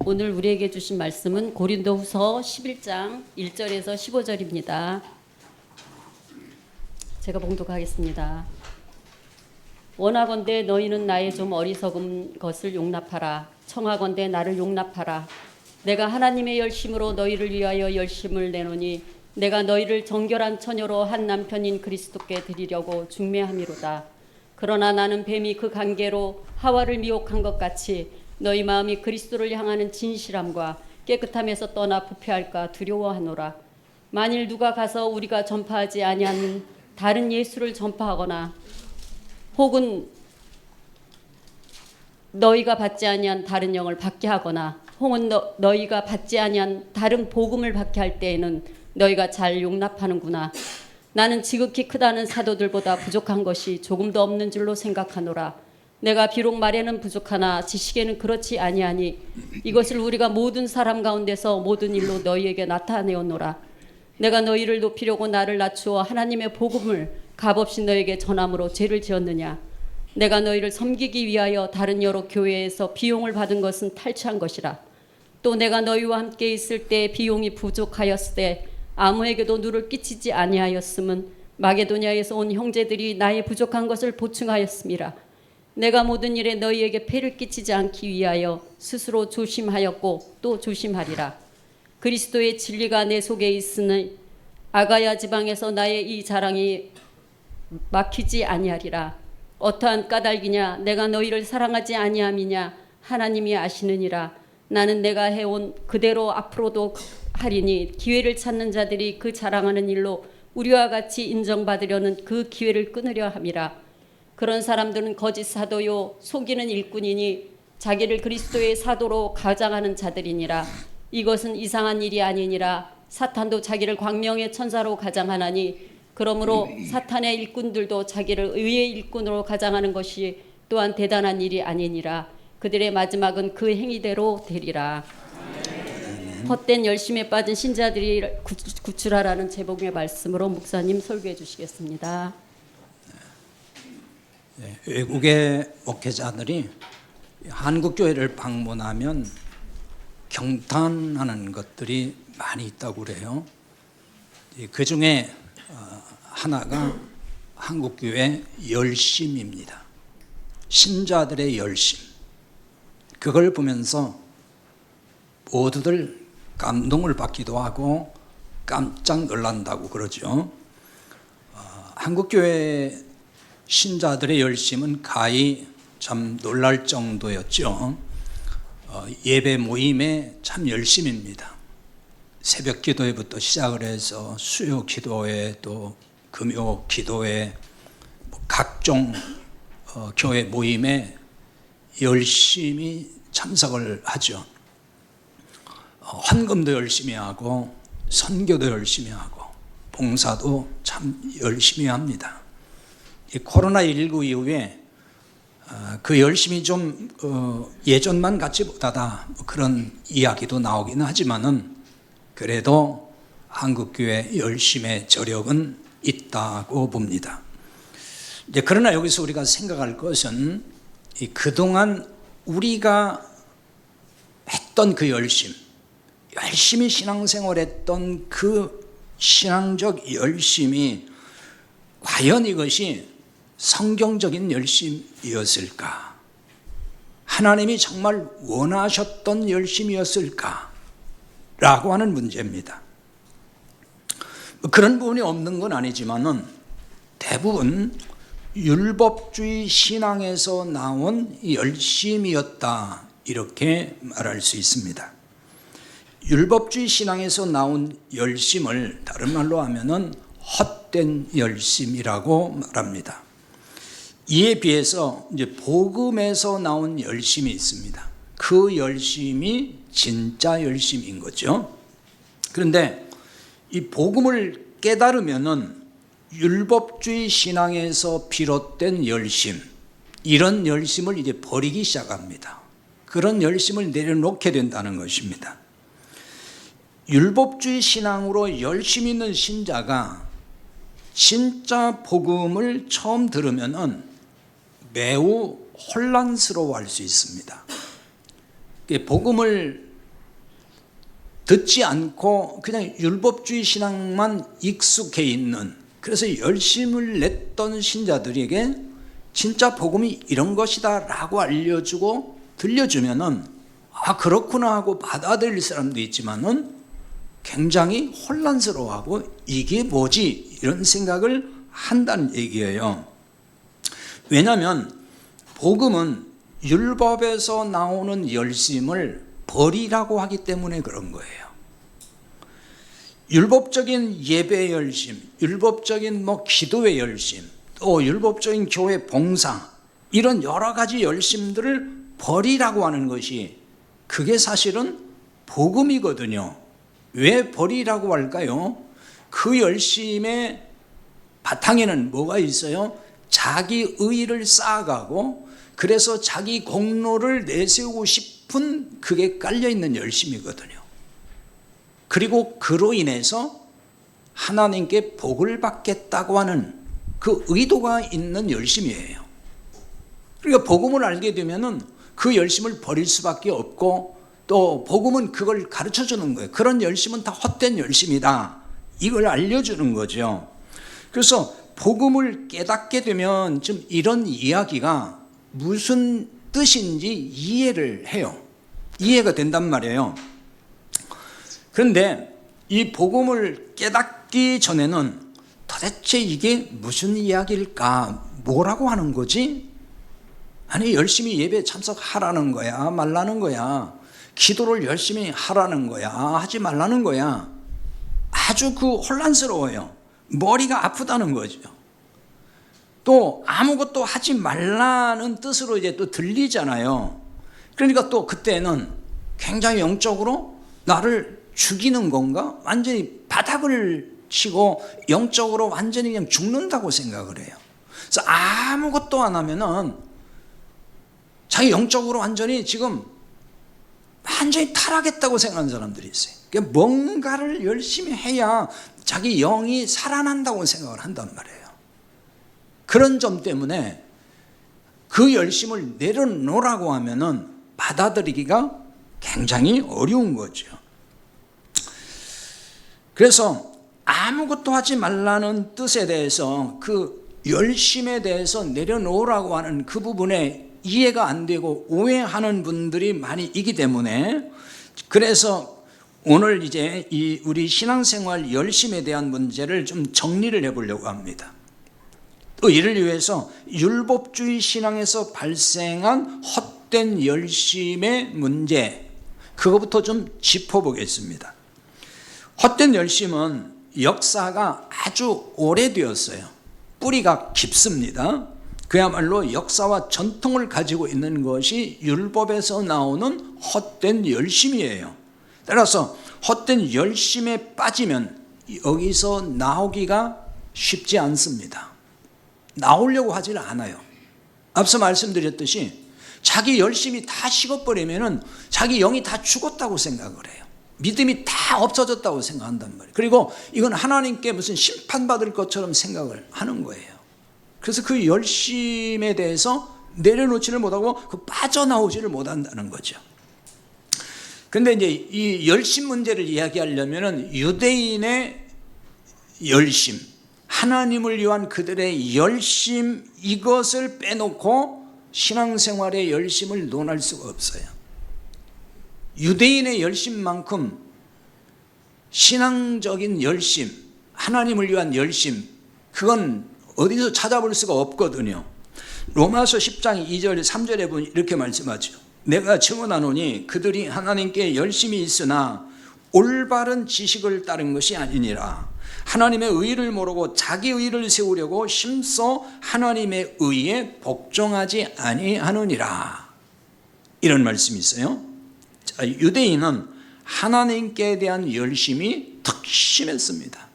오늘 우리에게 주신 말씀은 고린도후서 11장 1절에서 15절입니다. 제가 봉독하겠습니다. 원하건대 너희는 나의 좀 어리석은 것을 용납하라. 청하건대 나를 용납하라. 내가 하나님의 열심으로 너희를 위하여 열심을 내노니 내가 너희를 정결한 처녀로 한 남편인 그리스도께 드리려고 중매함이로다. 그러나 나는 뱀이 그 관계로 하와를 미혹한 것 같이 너희 마음이 그리스도를 향하는 진실함과 깨끗함에서 떠나 부패할까 두려워하노라. 만일 누가 가서 우리가 전파하지 아니하는 다른 예수를 전파하거나 혹은 너희가 받지 아니한 다른 영을 받게 하거나 혹은 너희가 받지 아니한 다른 복음을 받게 할 때에는 너희가 잘 용납하는구나. 나는 지극히 크다는 사도들보다 부족한 것이 조금도 없는 줄로 생각하노라. 내가 비록 말에는 부족하나 지식에는 그렇지 아니하니 이것을 우리가 모든 사람 가운데서 모든 일로 너희에게 나타내었노라. 내가 너희를 높이려고 나를 낮추어 하나님의 복음을 값없이 너희에게 전함으로 죄를 지었느냐. 내가 너희를 섬기기 위하여 다른 여러 교회에서 비용을 받은 것은 탈취한 것이라. 또 내가 너희와 함께 있을 때 비용이 부족하였을 때 아무에게도 누를 끼치지 아니하였음은 마게도냐에서 온 형제들이 나의 부족한 것을 보충하였음이라. 내가 모든 일에 너희에게 폐를 끼치지 않기 위하여 스스로 조심하였고 또 조심하리라. 그리스도의 진리가 내 속에 있으니 아가야 지방에서 나의 이 자랑이 막히지 아니하리라. 어떠한 까닭이냐. 내가 너희를 사랑하지 아니함이냐. 하나님이 아시느니라. 나는 내가 해온 그대로 앞으로도 하리니 기회를 찾는 자들이 그 자랑하는 일로 우리와 같이 인정받으려는 그 기회를 끊으려 함이라. 그런 사람들은 거짓 사도요 속이는 일꾼이니 자기를 그리스도의 사도로 가장하는 자들이니라. 이것은 이상한 일이 아니니라. 사탄도 자기를 광명의 천사로 가장하나니 그러므로 사탄의 일꾼들도 자기를 의의 일꾼으로 가장하는 것이 또한 대단한 일이 아니니라. 그들의 마지막은 그 행위대로 되리라. 헛된 열심에 빠진 신자들이 구출하라는 제목의 말씀으로 목사님 설교해 주시겠습니다. 외국의 목회자들이 한국 교회를 방문하면 경탄하는 것들이 많이 있다고 그래요. 그 중에 하나가 한국 교회 열심입니다. 신자들의 열심. 그걸 보면서 모두들 감동을 받기도 하고 깜짝 놀란다고 그러죠. 한국 교회 신자들의 열심은 가히 참 놀랄 정도였죠. 예배 모임에 참 열심입니다. 새벽 기도회부터 시작을 해서 수요 기도회 또 금요 기도회 각종 교회 모임에 열심히 참석을 하죠. 헌금도 열심히 하고 선교도 열심히 하고 봉사도 참 열심히 합니다. 이 코로나19 이후에 그 열심히 좀 예전만 같지 못하다 그런 이야기도 나오기는 하지만은 그래도 한국교회 열심의 저력은 있다고 봅니다. 그러나 여기서 우리가 생각할 것은 그동안 우리가 했던 그 열심히 신앙생활했던 그 신앙적 열심이 과연 이것이 성경적인 열심이었을까? 하나님이 정말 원하셨던 열심이었을까? 라고 하는 문제입니다. 그런 부분이 없는 건 아니지만은 대부분 율법주의 신앙에서 나온 열심이었다 이렇게 말할 수 있습니다. 율법주의 신앙에서 나온 열심을 다른 말로 하면은 헛된 열심이라고 말합니다. 이에 비해서 이제 복음에서 나온 열심이 있습니다. 그 열심이 진짜 열심인 거죠. 그런데 이 복음을 깨달으면은 율법주의 신앙에서 비롯된 열심, 이런 열심을 이제 버리기 시작합니다. 그런 열심을 내려놓게 된다는 것입니다. 율법주의 신앙으로 열심 있는 신자가 진짜 복음을 처음 들으면은 매우 혼란스러워할 수 있습니다. 복음을 듣지 않고 그냥 율법주의 신앙만 익숙해 있는, 그래서 열심을 냈던 신자들에게 진짜 복음이 이런 것이다 라고 알려주고 들려주면은 아 그렇구나 하고 받아들일 사람도 있지만은 굉장히 혼란스러워하고 이게 뭐지 이런 생각을 한다는 얘기예요. 왜냐하면 복음은 율법에서 나오는 열심을 버리라고 하기 때문에 그런 거예요. 율법적인 예배의 열심, 율법적인 기도의 열심, 또 율법적인 교회 봉사, 이런 여러 가지 열심들을 버리라고 하는 것이 그게 사실은 복음이거든요. 왜 버리라고 할까요? 그 열심의 바탕에는 뭐가 있어요? 자기 의의를 쌓아가고 그래서 자기 공로를 내세우고 싶은 그게 깔려있는 열심이거든요. 그리고 그로 인해서 하나님께 복을 받겠다고 하는 그 의도가 있는 열심이에요. 그러니까 복음을 알게 되면은 그 열심을 버릴 수밖에 없고 또 복음은 그걸 가르쳐 주는 거예요. 그런 열심은 다 헛된 열심이다. 이걸 알려주는 거죠. 그래서 복음을 깨닫게 되면 좀 이런 이야기가 무슨 뜻인지 이해를 해요. 이해가 된단 말이에요. 그런데 이 복음을 깨닫기 전에는 도대체 이게 무슨 이야기일까? 뭐라고 하는 거지? 아니 열심히 예배에 참석하라는 거야? 말라는 거야? 기도를 열심히 하라는 거야? 하지 말라는 거야? 아주 혼란스러워요. 머리가 아프다는 거죠. 또 아무것도 하지 말라는 뜻으로 이제 또 들리잖아요. 그러니까 또 그때는 굉장히 영적으로 나를 죽이는 건가? 완전히 바닥을 치고 영적으로 완전히 그냥 죽는다고 생각을 해요. 그래서 아무것도 안 하면은 자기 영적으로 완전히 지금 완전히 타락했다고 생각하는 사람들이 있어요. 그러니까 뭔가를 열심히 해야 자기 영이 살아난다고 생각을 한단 말이에요. 그런 점 때문에 그 열심을 내려놓으라고 하면은 받아들이기가 굉장히 어려운 거죠. 그래서 아무것도 하지 말라는 뜻에 대해서 그 열심에 대해서 내려놓으라고 하는 그 부분에 이해가 안 되고 오해하는 분들이 많이 있기 때문에 그래서 오늘 이제 이 우리 신앙생활 열심에 대한 문제를 좀 정리를 해보려고 합니다. 또 이를 위해서 율법주의 신앙에서 발생한 헛된 열심의 문제, 그거부터 좀 짚어보겠습니다. 헛된 열심은 역사가 아주 오래되었어요. 뿌리가 깊습니다. 그야말로 역사와 전통을 가지고 있는 것이 율법에서 나오는 헛된 열심이에요. 따라서 헛된 열심에 빠지면 여기서 나오기가 쉽지 않습니다. 나오려고 하질 않아요. 앞서 말씀드렸듯이 자기 열심이 다 식어버리면 자기 영이 다 죽었다고 생각을 해요. 믿음이 다 없어졌다고 생각한단 말이에요. 그리고 이건 하나님께 무슨 심판받을 것처럼 생각을 하는 거예요. 그래서 그 열심에 대해서 내려놓지를 못하고 빠져나오지를 못한다는 거죠. 그런데 이제 이 열심 문제를 이야기하려면 유대인의 열심, 하나님을 위한 그들의 열심, 이것을 빼놓고 신앙생활의 열심을 논할 수가 없어요. 유대인의 열심만큼 신앙적인 열심, 하나님을 위한 열심, 그건 어디서 찾아볼 수가 없거든요. 로마서 10장 2절 3절에 보면 이렇게 말씀하죠. 내가 증언하노니 그들이 하나님께 열심히 있으나 올바른 지식을 따른 것이 아니니라. 하나님의 의를 모르고 자기 의를 세우려고 힘써 하나님의 의에 복종하지 아니하느니라. 이런 말씀이 있어요. 자, 유대인은 하나님께 대한 열심이 특심했습니다.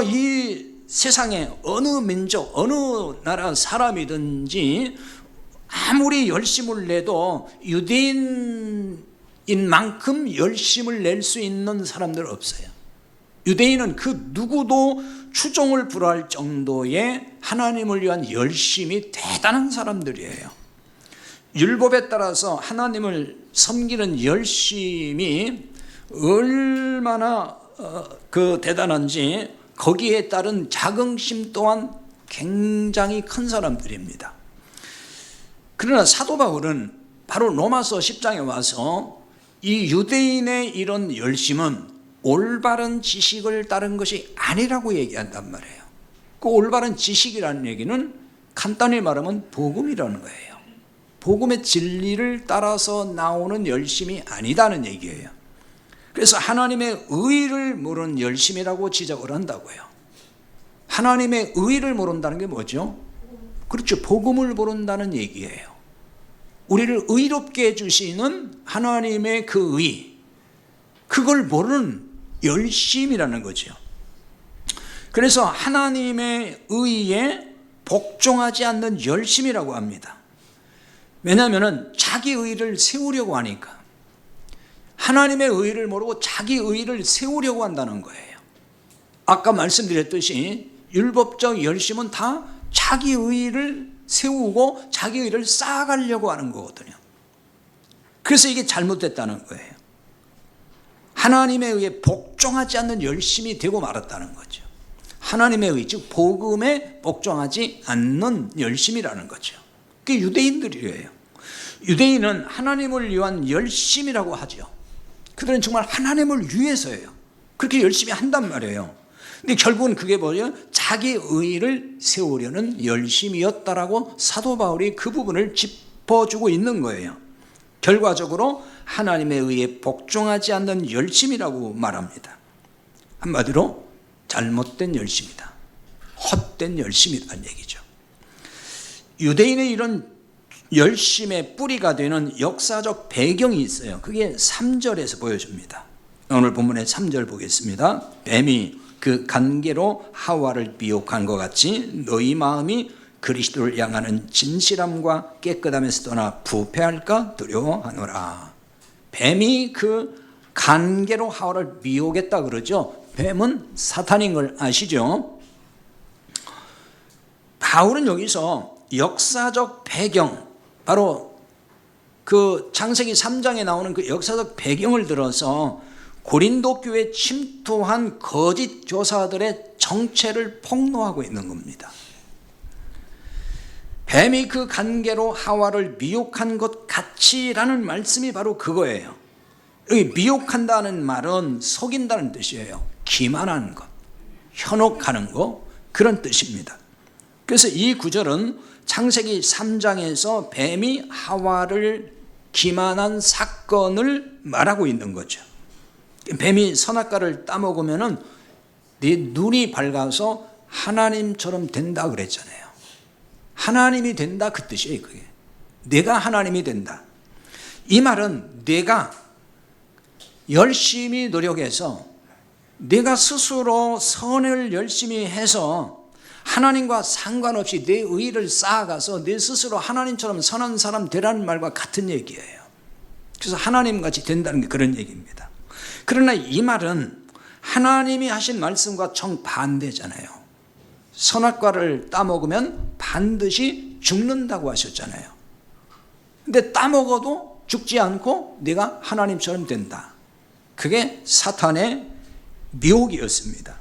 이 세상에 어느 민족, 어느 나라 사람이든지 아무리 열심을 내도 유대인인 만큼 열심을 낼 수 있는 사람들 없어요. 유대인은 그 누구도 추종을 불허할 정도의 하나님을 위한 열심이 대단한 사람들이에요. 율법에 따라서 하나님을 섬기는 열심이 얼마나 대단한지 거기에 따른 자긍심 또한 굉장히 큰 사람들입니다. 그러나 사도 바울은 바로 로마서 10장에 와서 이 유대인의 이런 열심은 올바른 지식을 따른 것이 아니라고 얘기한단 말이에요. 그 올바른 지식이라는 얘기는 간단히 말하면 복음이라는 거예요. 복음의 진리를 따라서 나오는 열심이 아니다는 얘기예요. 그래서 하나님의 의를 모르는 열심이라고 지적을 한다고요. 하나님의 의를 모른다는 게 뭐죠? 그렇죠. 복음을 모른다는 얘기예요. 우리를 의롭게 해주시는 하나님의 그 의, 그걸 모르는 열심이라는 거죠. 그래서 하나님의 의에 복종하지 않는 열심이라고 합니다. 왜냐하면 자기 의를 세우려고 하니까. 하나님의 의를 모르고 자기 의를 세우려고 한다는 거예요. 아까 말씀드렸듯이 율법적 열심은 다 자기 의를 세우고 자기 의를 쌓아가려고 하는 거거든요. 그래서 이게 잘못됐다는 거예요. 하나님의 의에 복종하지 않는 열심이 되고 말았다는 거죠. 하나님의 의, 즉 복음에 복종하지 않는 열심이라는 거죠. 그게 유대인들이에요. 유대인은 하나님을 위한 열심이라고 하죠. 그들은 정말 하나님을 위해서예요. 그렇게 열심히 한단 말이에요. 근데 결국은 그게 뭐예요? 자기 의를 세우려는 열심이었다라고 사도 바울이 그 부분을 짚어주고 있는 거예요. 결과적으로 하나님의 의에 복종하지 않는 열심이라고 말합니다. 한마디로 잘못된 열심이다. 헛된 열심이라는 얘기죠. 유대인의 이런 열심의 뿌리가 되는 역사적 배경이 있어요. 그게 3절에서 보여줍니다. 오늘 본문의 3절 보겠습니다. 뱀이 그 간계로 하와를 미혹한 것 같이 너희 마음이 그리스도를 향하는 진실함과 깨끗함에서 떠나 부패할까 두려워하노라. 뱀이 그 간계로 하와를 미혹했다 그러죠. 뱀은 사탄인 걸 아시죠? 바울은 여기서 역사적 배경, 바로 그 창세기 3장에 나오는 그 역사적 배경을 들어서 고린도 교회에 침투한 거짓 교사들의 정체를 폭로하고 있는 겁니다. 뱀이 그 간계로 하와를 미혹한 것 같이라는 말씀이 바로 그거예요. 여기 미혹한다는 말은 속인다는 뜻이에요. 기만하는 것, 현혹하는 것, 그런 뜻입니다. 그래서 이 구절은 창세기 3장에서 뱀이 하와를 기만한 사건을 말하고 있는 거죠. 뱀이 선악과를 따먹으면 네 눈이 밝아서 하나님처럼 된다 그랬잖아요. 하나님이 된다 그 뜻이에요. 그게 내가 하나님이 된다. 이 말은 내가 열심히 노력해서 내가 스스로 선을 열심히 해서 하나님과 상관없이 내 의를 쌓아가서 내 스스로 하나님처럼 선한 사람 되라는 말과 같은 얘기예요. 그래서 하나님같이 된다는 게 그런 얘기입니다. 그러나 이 말은 하나님이 하신 말씀과 정반대잖아요. 선악과를 따먹으면 반드시 죽는다고 하셨잖아요. 근데 따먹어도 죽지 않고 내가 하나님처럼 된다. 그게 사탄의 미혹이었습니다.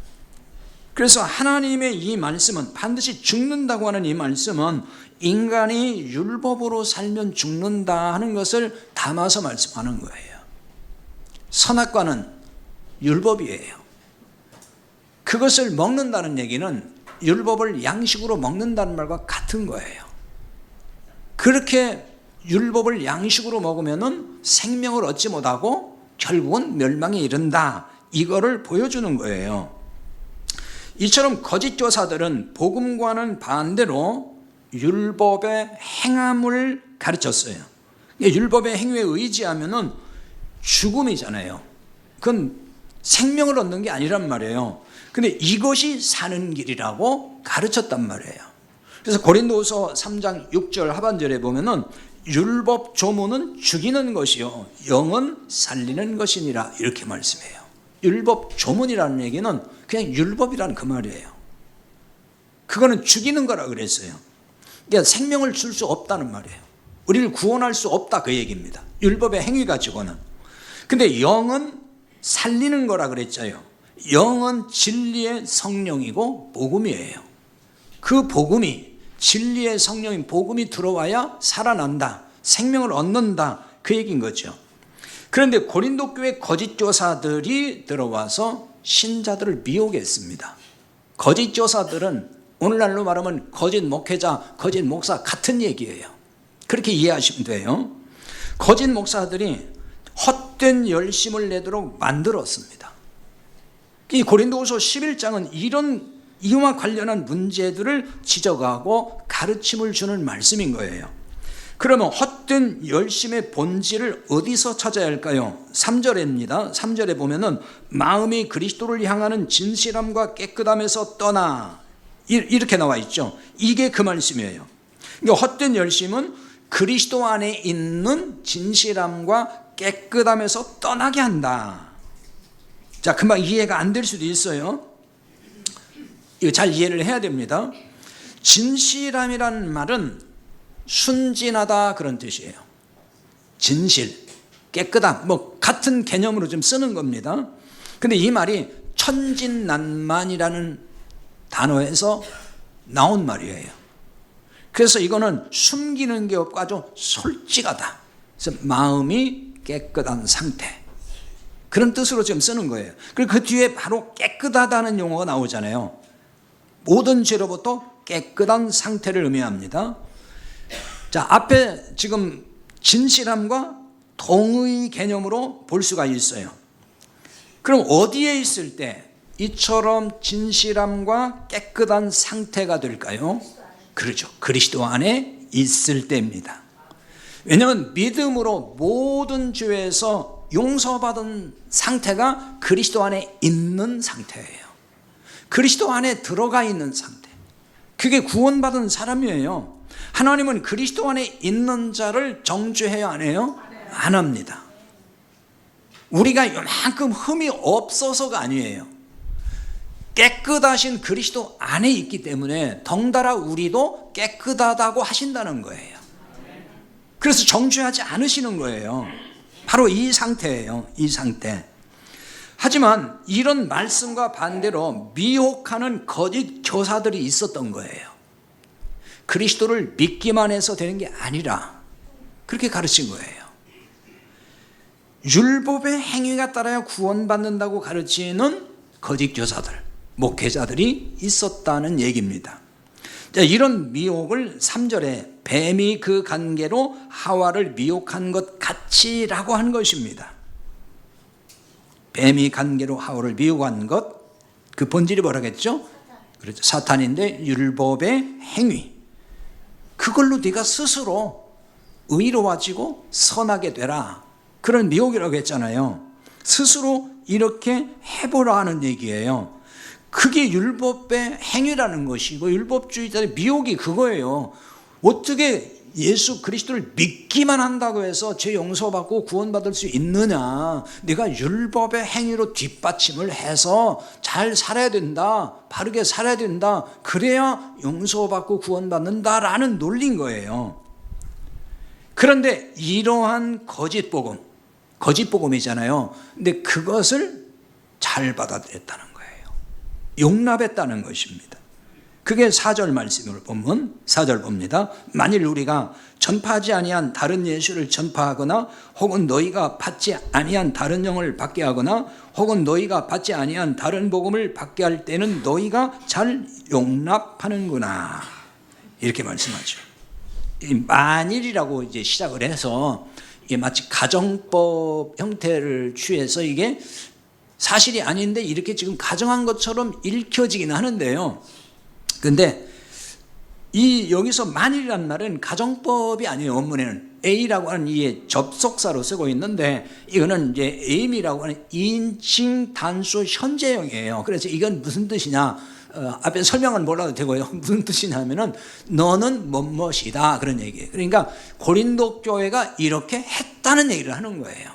그래서 하나님의 이 말씀은, 반드시 죽는다고 하는 이 말씀은 인간이 율법으로 살면 죽는다 하는 것을 담아서 말씀하는 거예요. 선악과는 율법이에요. 그것을 먹는다는 얘기는 율법을 양식으로 먹는다는 말과 같은 거예요. 그렇게 율법을 양식으로 먹으면 생명을 얻지 못하고 결국은 멸망에 이른다, 이거를 보여주는 거예요. 이처럼 거짓 교사들은 복음과는 반대로 율법의 행함을 가르쳤어요. 율법의 행위에 의지하면은 죽음이잖아요. 그건 생명을 얻는 게 아니란 말이에요. 근데 이것이 사는 길이라고 가르쳤단 말이에요. 그래서 고린도후서 3장 6절 하반절에 보면은 율법 조문은 죽이는 것이요 영은 살리는 것이니라, 이렇게 말씀해요. 율법 조문이라는 얘기는 그냥 율법이라는 그 말이에요. 그거는 죽이는 거라 그랬어요. 그러니까 생명을 줄 수 없다는 말이에요. 우리를 구원할 수 없다 그 얘기입니다. 율법의 행위 가지고는. 근데 영은 살리는 거라 그랬잖아요. 영은 진리의 성령이고 복음이에요. 그 복음이, 진리의 성령인 복음이 들어와야 살아난다, 생명을 얻는다, 그 얘기인 거죠. 그런데 고린도 교회 거짓 교사들이 들어와서 신자들을 미혹했습니다. 거짓 교사들은 오늘날로 말하면 거짓 목회자, 거짓 목사 같은 얘기예요. 그렇게 이해하시면 돼요. 거짓 목사들이 헛된 열심을 내도록 만들었습니다. 이 고린도후서 11장은 이런 이와 관련한 문제들을 지적하고 가르침을 주는 말씀인 거예요. 그러면 헛된 열심의 본질을 어디서 찾아야 할까요? 3절입니다. 3절에 보면은 마음이 그리스도를 향하는 진실함과 깨끗함에서 떠나, 이렇게 나와 있죠. 이게 그 말씀이에요. 그러니까 헛된 열심은 그리스도 안에 있는 진실함과 깨끗함에서 떠나게 한다. 자, 금방 이해가 안 될 수도 있어요. 이거 잘 이해를 해야 됩니다. 진실함이란 말은 순진하다 그런 뜻이에요. 진실, 깨끗함, 뭐 같은 개념으로 좀 쓰는 겁니다. 근데 이 말이 천진난만이라는 단어에서 나온 말이에요. 그래서 이거는 숨기는 게 없고 아주 솔직하다. 그래서 마음이 깨끗한 상태, 그런 뜻으로 지금 쓰는 거예요. 그리고 그 뒤에 바로 깨끗하다는 용어가 나오잖아요. 모든 죄로부터 깨끗한 상태를 의미합니다. 자, 앞에 지금 진실함과 동의 개념으로 볼 수가 있어요. 그럼 어디에 있을 때 이처럼 진실함과 깨끗한 상태가 될까요? 그렇죠. 그리스도 안에 있을 때입니다. 왜냐하면 믿음으로 모든 죄에서 용서받은 상태가 그리스도 안에 있는 상태예요. 그리스도 안에 들어가 있는 상태, 그게 구원받은 사람이에요. 하나님은 그리스도 안에 있는 자를 정죄해야 안 해요? 안 합니다. 우리가 이만큼 흠이 없어서가 아니에요. 깨끗하신 그리스도 안에 있기 때문에 덩달아 우리도 깨끗하다고 하신다는 거예요. 그래서 정죄하지 않으시는 거예요. 바로 이 상태예요. 이 상태. 하지만 이런 말씀과 반대로 미혹하는 거짓 교사들이 있었던 거예요. 그리스도를 믿기만 해서 되는 게 아니라 그렇게 가르친 거예요. 율법의 행위가 따라야 구원받는다고 가르치는 거짓 교사들, 목회자들이 있었다는 얘기입니다. 자, 이런 미혹을 3절에 뱀이 그 관계로 하와를 미혹한 것 같이라고 한 것입니다. 뱀이 관계로 하와를 미혹한 것, 그 본질이 뭐라겠죠? 그렇죠. 사탄인데 율법의 행위, 그걸로 네가 스스로 의로워지고 선하게 되라, 그런 미혹이라고 했잖아요. 스스로 이렇게 해보라 하는 얘기예요. 그게 율법의 행위라는 것이고 율법주의자의 미혹이 그거예요. 어떻게 예수 그리스도를 믿기만 한다고 해서 죄 용서받고 구원받을 수 있느냐. 내가 율법의 행위로 뒷받침을 해서 잘 살아야 된다, 바르게 살아야 된다, 그래야 용서받고 구원받는다라는 논리인 거예요. 그런데 이러한 거짓 복음이잖아요. 근데 그것을 잘 받아들였다는 거예요. 용납했다는 것입니다. 그게 4절 말씀을 보면 4절 봅니다. 만일 우리가 전파하지 아니한 다른 예수를 전파하거나 혹은 너희가 받지 아니한 다른 영을 받게 하거나 혹은 너희가 받지 아니한 다른 복음을 받게 할 때는 너희가 잘 용납하는구나, 이렇게 말씀하죠. 이 만일이라고 이제 시작을 해서 이게 마치 가정법 형태를 취해서 이게 사실이 아닌데 이렇게 지금 가정한 것처럼 읽혀지긴 하는데요. 근데 이 여기서 만일이란 말은 가정법이 아니에요. 원문에는 A라고 하는 이 접속사로 쓰고 있는데 이거는 이제 aim이라고 하는 인칭 단수 현재형이에요. 그래서 이건 무슨 뜻이냐? 앞에 설명은 몰라도 되고요. 무슨 뜻이냐면은 너는 뭐뭐이다, 그런 얘기예요. 그러니까 고린도 교회가 이렇게 했다는 얘기를 하는 거예요.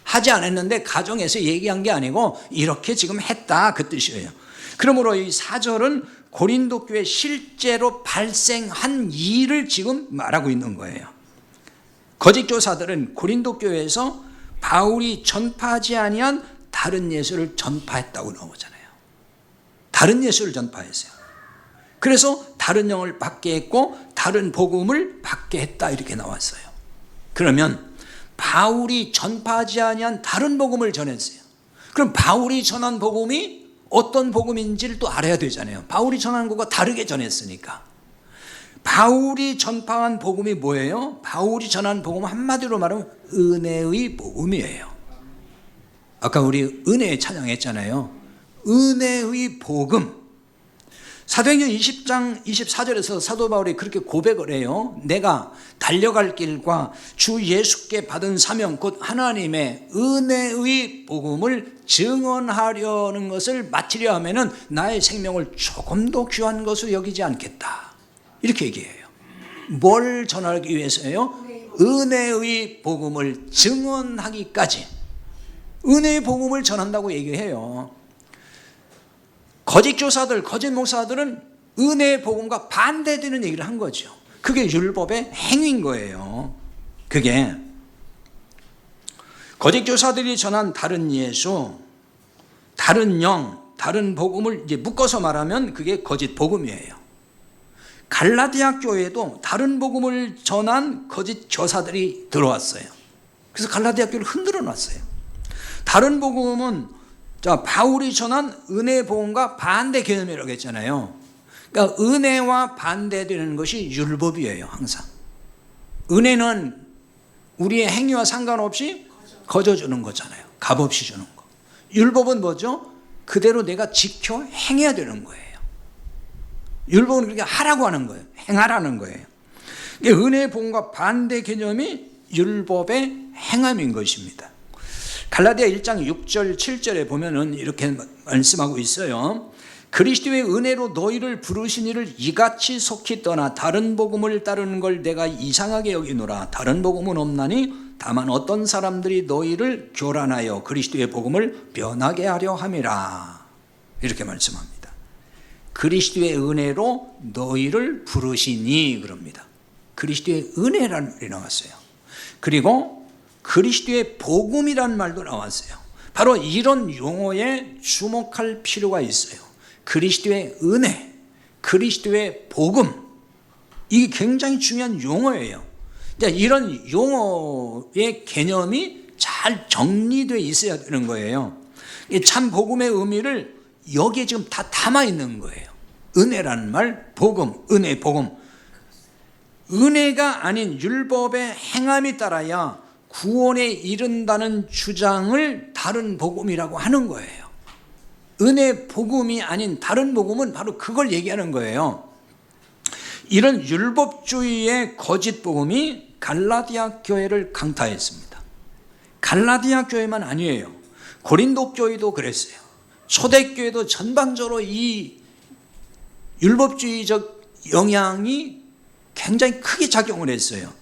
하지 않았는데 가정에서 얘기한 게 아니고 이렇게 지금 했다, 그 뜻이에요. 그러므로 이 4절은 고린도 교회 실제로 발생한 일을 지금 말하고 있는 거예요. 거짓 교사들은 고린도 교회에서 바울이 전파하지 아니한 다른 예수를 전파했다고 나오잖아요. 다른 예수를 전파했어요. 그래서 다른 영을 받게 했고 다른 복음을 받게 했다 이렇게 나왔어요. 그러면 바울이 전파하지 아니한 다른 복음을 전했어요. 그럼 바울이 전한 복음이 어떤 복음인지를 또 알아야 되잖아요. 바울이 전한 것과 다르게 전했으니까. 바울이 전파한 복음이 뭐예요? 바울이 전한 복음은 한마디로 말하면 은혜의 복음이에요. 아까 우리 은혜 찬양했잖아요. 은혜의 복음. 사도행전 20장 24절에서 사도 바울이 그렇게 고백을 해요. 내가 달려갈 길과 주 예수께 받은 사명 곧 하나님의 은혜의 복음을 증언하려는 것을 마치려 하면은 나의 생명을 조금도 귀한 것으로 여기지 않겠다. 이렇게 얘기해요. 뭘 전하기 위해서요? 은혜의 복음을 증언하기까지. 은혜의 복음을 전한다고 얘기해요. 거짓 교사들, 거짓 목사들은 은혜의 복음과 반대되는 얘기를 한 거죠. 그게 율법의 행위인 거예요. 그게 거짓 교사들이 전한 다른 예수, 다른 영, 다른 복음을 이제 묶어서 말하면 그게 거짓 복음이에요. 갈라디아 교회에도 다른 복음을 전한 거짓 교사들이 들어왔어요. 그래서 갈라디아 교회를 흔들어 놨어요. 다른 복음은 바울이 전한 은혜의 복음과 반대 개념이라고 했잖아요. 그러니까 은혜와 반대되는 것이 율법이에요. 항상 은혜는 우리의 행위와 상관없이 거저주는 거잖아요. 값없이 주는 거. 율법은 뭐죠? 그대로 내가 지켜 행해야 되는 거예요. 율법은 그렇게 하라고 하는 거예요. 행하라는 거예요. 은혜의 복음과 반대 개념이 율법의 행함인 것입니다. 갈라디아 1장 6절 7절에 보면은 이렇게 말씀하고 있어요. 그리스도의 은혜로 너희를 부르신 이를 이같이 속히 떠나 다른 복음을 따르는 걸 내가 이상하게 여기노라. 다른 복음은 없나니 다만 어떤 사람들이 너희를 교란하여 그리스도의 복음을 변하게 하려 함이라. 이렇게 말씀합니다. 그리스도의 은혜로 너희를 부르시니 그럽니다. 그리스도의 은혜라는 말이 나왔어요. 그리고 그리스도의 복음이란 말도 나왔어요. 바로 이런 용어에 주목할 필요가 있어요. 그리스도의 은혜, 그리스도의 복음, 이게 굉장히 중요한 용어예요. 이런 용어의 개념이 잘 정리되어 있어야 되는 거예요. 참 복음의 의미를 여기에 지금 다 담아 있는 거예요. 은혜라는 말, 복음, 은혜, 복음. 은혜가 아닌 율법의 행함이 따라야 구원에 이른다는 주장을 다른 복음이라고 하는 거예요. 은혜 복음이 아닌 다른 복음은 바로 그걸 얘기하는 거예요. 이런 율법주의의 거짓 복음이 갈라디아 교회를 강타했습니다. 갈라디아 교회만 아니에요. 고린도 교회도 그랬어요. 초대교회도 전반적으로 이 율법주의적 영향이 굉장히 크게 작용을 했어요.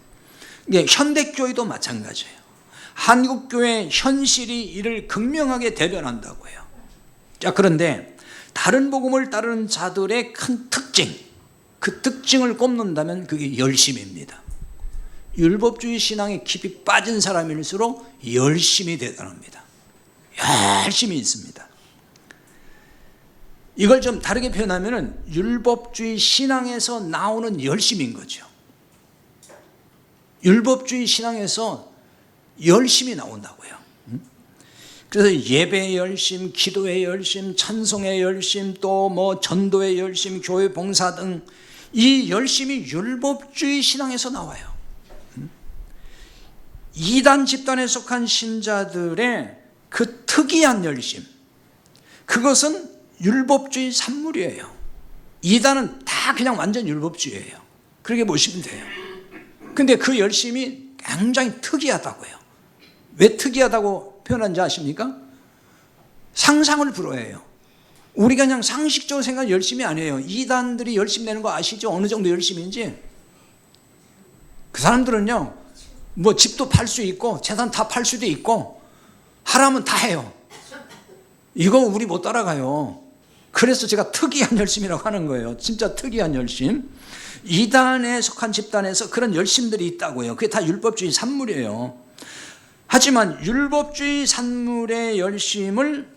현대교회도 마찬가지예요. 한국교회 현실이 이를 극명하게 대변한다고 해요. 그런데 다른 복음을 따르는 자들의 큰 특징, 그 특징을 꼽는다면 그게 열심입니다. 율법주의 신앙에 깊이 빠진 사람일수록 열심이 대단합니다. 열심히 있습니다. 이걸 좀 다르게 표현하면 율법주의 신앙에서 나오는 열심인 거죠. 율법주의 신앙에서 열심이 나온다고요. 그래서 예배의 열심, 기도의 열심, 찬송의 열심, 또 뭐 전도의 열심, 교회 봉사 등 이 열심이 율법주의 신앙에서 나와요. 이단 집단에 속한 신자들의 그 특이한 열심, 그것은 율법주의 산물이에요. 이단은 다 그냥 완전 율법주의예요. 그렇게 보시면 돼요. 근데 그 열심이 굉장히 특이하다고요. 왜 특이하다고 표현한지 아십니까? 상상을 불허해요. 우리가 그냥 상식적으로 생각하는 열심이 아니에요. 이단들이 열심 내는 거 아시죠? 어느 정도 열심인지. 그 사람들은요, 뭐 집도 팔 수 있고 재산 다 팔 수도 있고 하라면 다 해요. 이거 우리 못 따라가요. 그래서 제가 특이한 열심이라고 하는 거예요. 진짜 특이한 열심. 이단에 속한 집단에서 그런 열심들이 있다고요. 그게 다 율법주의 산물이에요. 하지만 율법주의 산물의 열심을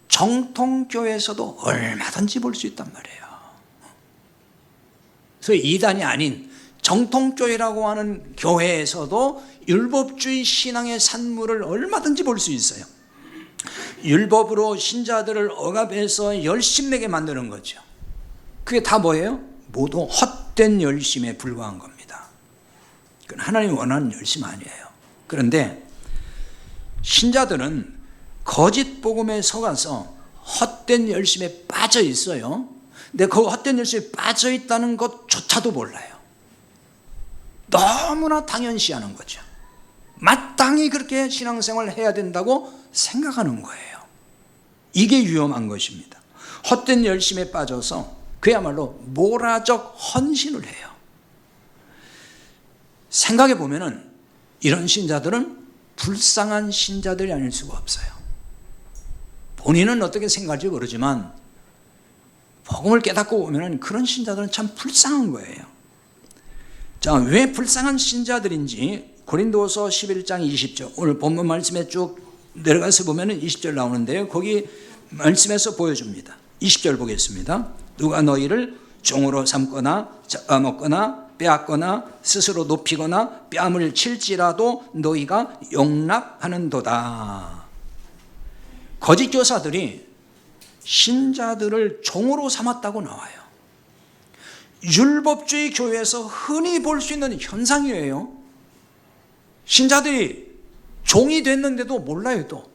정통교회에서도 얼마든지 볼 수 있단 말이에요. 그래서 이단이 아닌 정통교회라고 하는 교회에서도 율법주의 신앙의 산물을 얼마든지 볼 수 있어요. 율법으로 신자들을 억압해서 열심내게 만드는 거죠. 그게 다 뭐예요? 모두 헛된 열심에 불과한 겁니다. 그건 하나님이 원하는 열심 아니에요. 그런데 신자들은 거짓 복음에 속아서 헛된 열심에 빠져 있어요. 근데 그 헛된 열심에 빠져 있다는 것조차도 몰라요. 너무나 당연시하는 거죠. 마땅히 그렇게 신앙생활을 해야 된다고 생각하는 거예요. 이게 위험한 것입니다. 헛된 열심에 빠져서 그야말로 모라적 헌신을 해요. 생각해 보면은 이런 신자들은 불쌍한 신자들이 아닐 수가 없어요. 본인은 어떻게 생각할지 모르지만 복음을 깨닫고 보면은 그런 신자들은 참 불쌍한 거예요. 자, 왜 불쌍한 신자들인지 고린도서 11장 20절, 오늘 본문 말씀에 쭉 내려가서 보면은 20절 나오는데요. 거기 말씀에서 보여줍니다. 20절 보겠습니다. 누가 너희를 종으로 삼거나 잡아먹거나 빼앗거나 스스로 높이거나 뺨을 칠지라도 너희가 용납하는도다. 거짓 교사들이 신자들을 종으로 삼았다고 나와요. 율법주의 교회에서 흔히 볼 수 있는 현상이에요. 신자들이 종이 됐는데도 몰라요. 또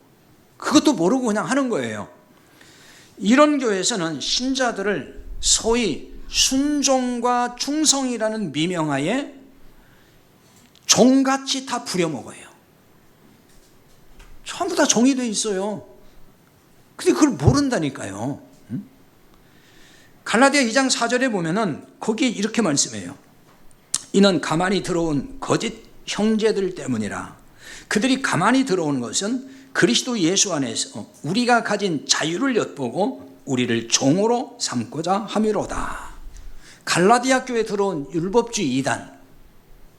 그것도 모르고 그냥 하는 거예요. 이런 교회에서는 신자들을 소위 순종과 충성이라는 미명하에 종같이 다 부려먹어요. 전부 다 종이 돼 있어요. 근데 그걸 모른다니까요. 갈라디아 2장 4절에 보면은 거기에 이렇게 말씀해요. 이는 가만히 들어온 거짓 형제들 때문이라. 그들이 가만히 들어온 것은 그리스도 예수 안에서 우리가 가진 자유를 엿보고 우리를 종으로 삼고자 함이로다. 갈라디아 교회에 들어온 율법주의 이단,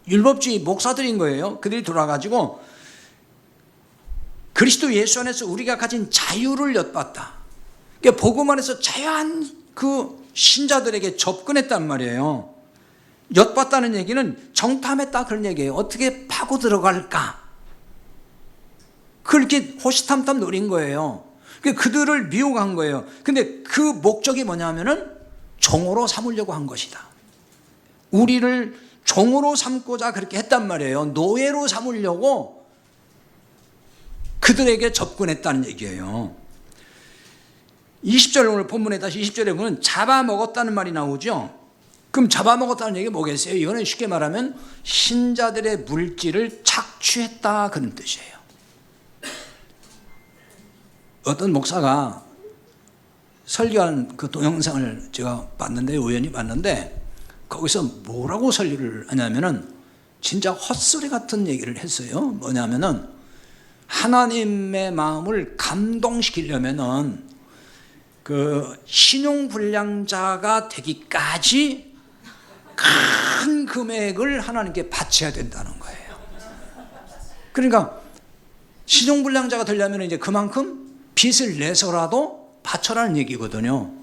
율법주의 목사들인 거예요. 그들이 돌아가지고 그리스도 예수 안에서 우리가 가진 자유를 엿봤다. 그러니까 복음 안에서 자유한 그 신자들에게 접근했단 말이에요. 엿봤다는 얘기는 정탐했다 그런 얘기예요. 어떻게 파고 들어갈까? 그렇게 호시탐탐 노린 거예요. 그들을 미혹한 거예요. 근데 그 목적이 뭐냐면은 종으로 삼으려고 한 것이다. 우리를 종으로 삼고자 그렇게 했단 말이에요. 노예로 삼으려고 그들에게 접근했다는 얘기예요. 20절 오늘 본문에 다시 20절에 보면 잡아먹었다는 말이 나오죠. 그럼 잡아먹었다는 얘기가 뭐겠어요? 이거는 쉽게 말하면 신자들의 물질을 착취했다 그런 뜻이에요. 어떤 목사가 설교한 그 동영상을 제가 봤는데, 우연히 봤는데 거기서 뭐라고 설교를 하냐면은 진짜 헛소리 같은 얘기를 했어요. 뭐냐면은 하나님의 마음을 감동시키려면은 그 신용불량자가 되기까지 큰 금액을 하나님께 바쳐야 된다는 거예요. 그러니까 신용불량자가 되려면 이제 그만큼 빚을 내서라도 바쳐라는 얘기거든요.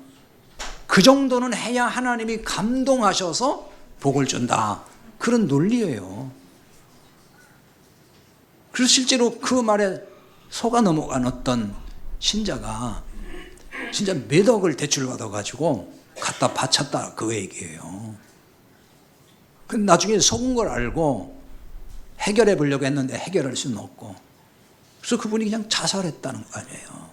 그 정도는 해야 하나님이 감동하셔서 복을 준다. 그런 논리예요. 그래서 실제로 그 말에 속아 넘어간 어떤 신자가 진짜 몇 억을 대출받아가지고 갖다 바쳤다 그 얘기예요. 근데 나중에 속은 걸 알고 해결해 보려고 했는데 해결할 수는 없고, 그래서 그분이 그냥 자살했다는 거 아니에요.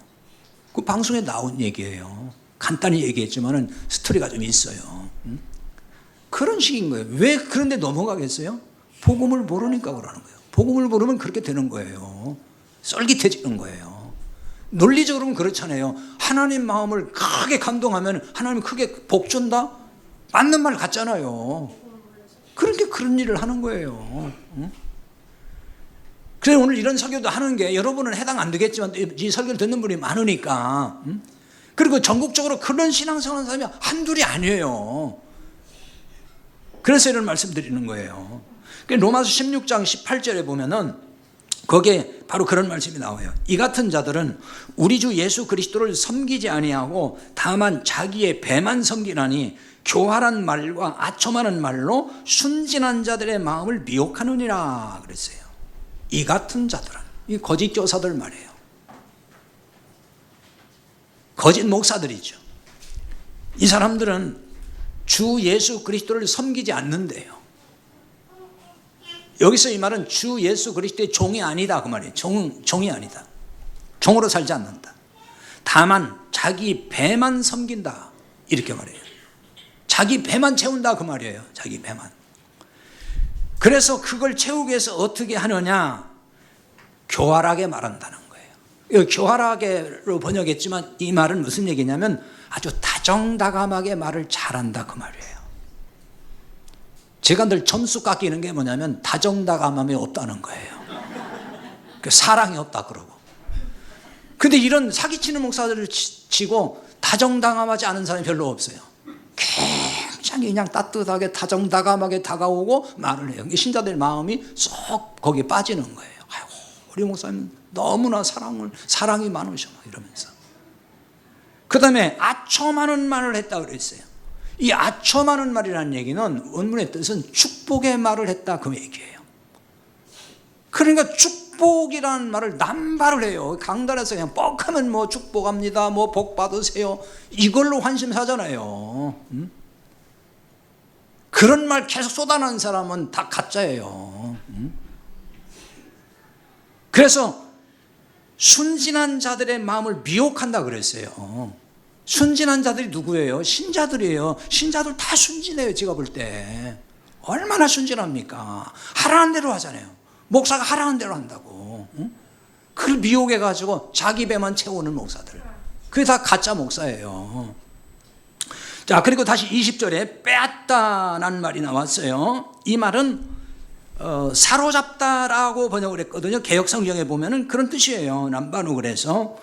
그 방송에 나온 얘기예요. 간단히 얘기했지만은 스토리가 좀 있어요. 그런 식인 거예요. 왜 그런데 넘어가겠어요? 복음을 모르니까 그러는 거예요. 복음을 모르면 그렇게 되는 거예요. 썰깃해지는 거예요. 논리적으로는 그렇잖아요. 하나님 마음을 크게 감동하면 하나님 크게 복 준다? 맞는 말 같잖아요. 그렇게 그런 일을 하는 거예요. 그래서 오늘 이런 설교도 하는 게 여러분은 해당 안 되겠지만 이 설교를 듣는 분이 많으니까 그리고 전국적으로 그런 신앙생활 하는 사람이 한둘이 아니에요. 그래서 이런 말씀 드리는 거예요. 로마서 16장 18절에 보면은 거기에 바로 그런 말씀이 나와요. 이 같은 자들은 우리 주 예수 그리스도를 섬기지 아니하고 다만 자기의 배만 섬기나니 교활한 말과 아첨하는 말로 순진한 자들의 마음을 미혹하느니라 그랬어요. 이 같은 자들은, 이 거짓 교사들 말이에요. 거짓 목사들이죠. 이 사람들은 주 예수 그리스도를 섬기지 않는데요. 여기서 이 말은 주 예수 그리스도의 종이 아니다 그 말이에요. 종이 아니다. 종으로 살지 않는다. 다만 자기 배만 섬긴다 이렇게 말해요. 자기 배만 채운다 그 말이에요. 자기 배만. 그래서 그걸 채우기 위해서 어떻게 하느냐? 교활하게 말한다는 거예요. 교활하게로 번역했지만 이 말은 무슨 얘기냐면 아주 다정다감하게 말을 잘한다 그 말이에요. 제가 늘 점수 깎이는 게 뭐냐면 다정다감함이 없다는 거예요. 사랑이 없다 그러고. 근데 이런 사기치는 목사들을 치고 다정다감하지 않은 사람이 별로 없어요. 굉장히 그냥 따뜻하게 다정다감하게 다가오고 말을 해요. 신자들 마음이 쏙 거기에 빠지는 거예요. 아이고, 우리 목사님 너무나 사랑이 많으셔 이러면서. 그 다음에 아첨하는 말을 했다 그랬어요. 이 아첨하는 말이라는 얘기는 원문의 뜻은 축복의 말을 했다 그 얘기예요. 그러니까 축복이라는 말을 남발을 해요. 강단에서 그냥 뻑하면 뭐 축복합니다, 뭐 복 받으세요 이걸로 환심사잖아요. 그런 말 계속 쏟아내는 사람은 다 가짜예요. 그래서 순진한 자들의 마음을 미혹한다 그랬어요. 순진한 자들이 누구예요? 신자들이에요. 신자들 다 순진해요. 제가 볼 때 얼마나 순진합니까? 하라는 대로 하잖아요. 목사가 하라는 대로 한다고. 그걸 미혹해가지고 자기 배만 채우는 목사들, 그게 다 가짜 목사예요. 자, 그리고 다시 20절에 빼앗다라는 말이 나왔어요. 이 말은 사로잡다라고 번역을 했거든요. 개역성경에 보면은 그런 뜻이에요. 남반옥을 해서.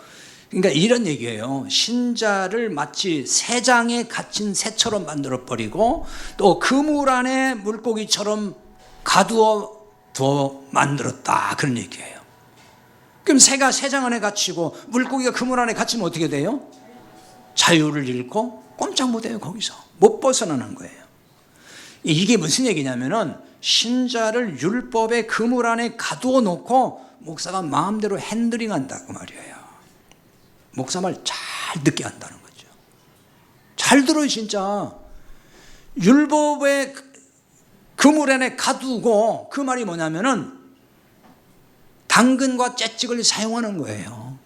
그러니까 이런 얘기예요. 신자를 마치 새장에 갇힌 새처럼 만들어버리고 또 그물 안에 물고기처럼 가두어 두어 만들었다 그런 얘기예요. 그럼 새가 새장 안에 갇히고 물고기가 그물 안에 갇히면 어떻게 돼요? 자유를 잃고 꼼짝 못해요. 거기서 못 벗어나는 거예요. 이게 무슨 얘기냐면은 신자를 율법의 그물 안에 가두어 놓고 목사가 마음대로 핸들링한다 그 말이에요. 목사 말 잘 듣게 한다는 거죠. 잘 들어요. 진짜 율법의 그물 안에 가두고, 그 말이 뭐냐면은 당근과 채찍을 사용하는 거예요.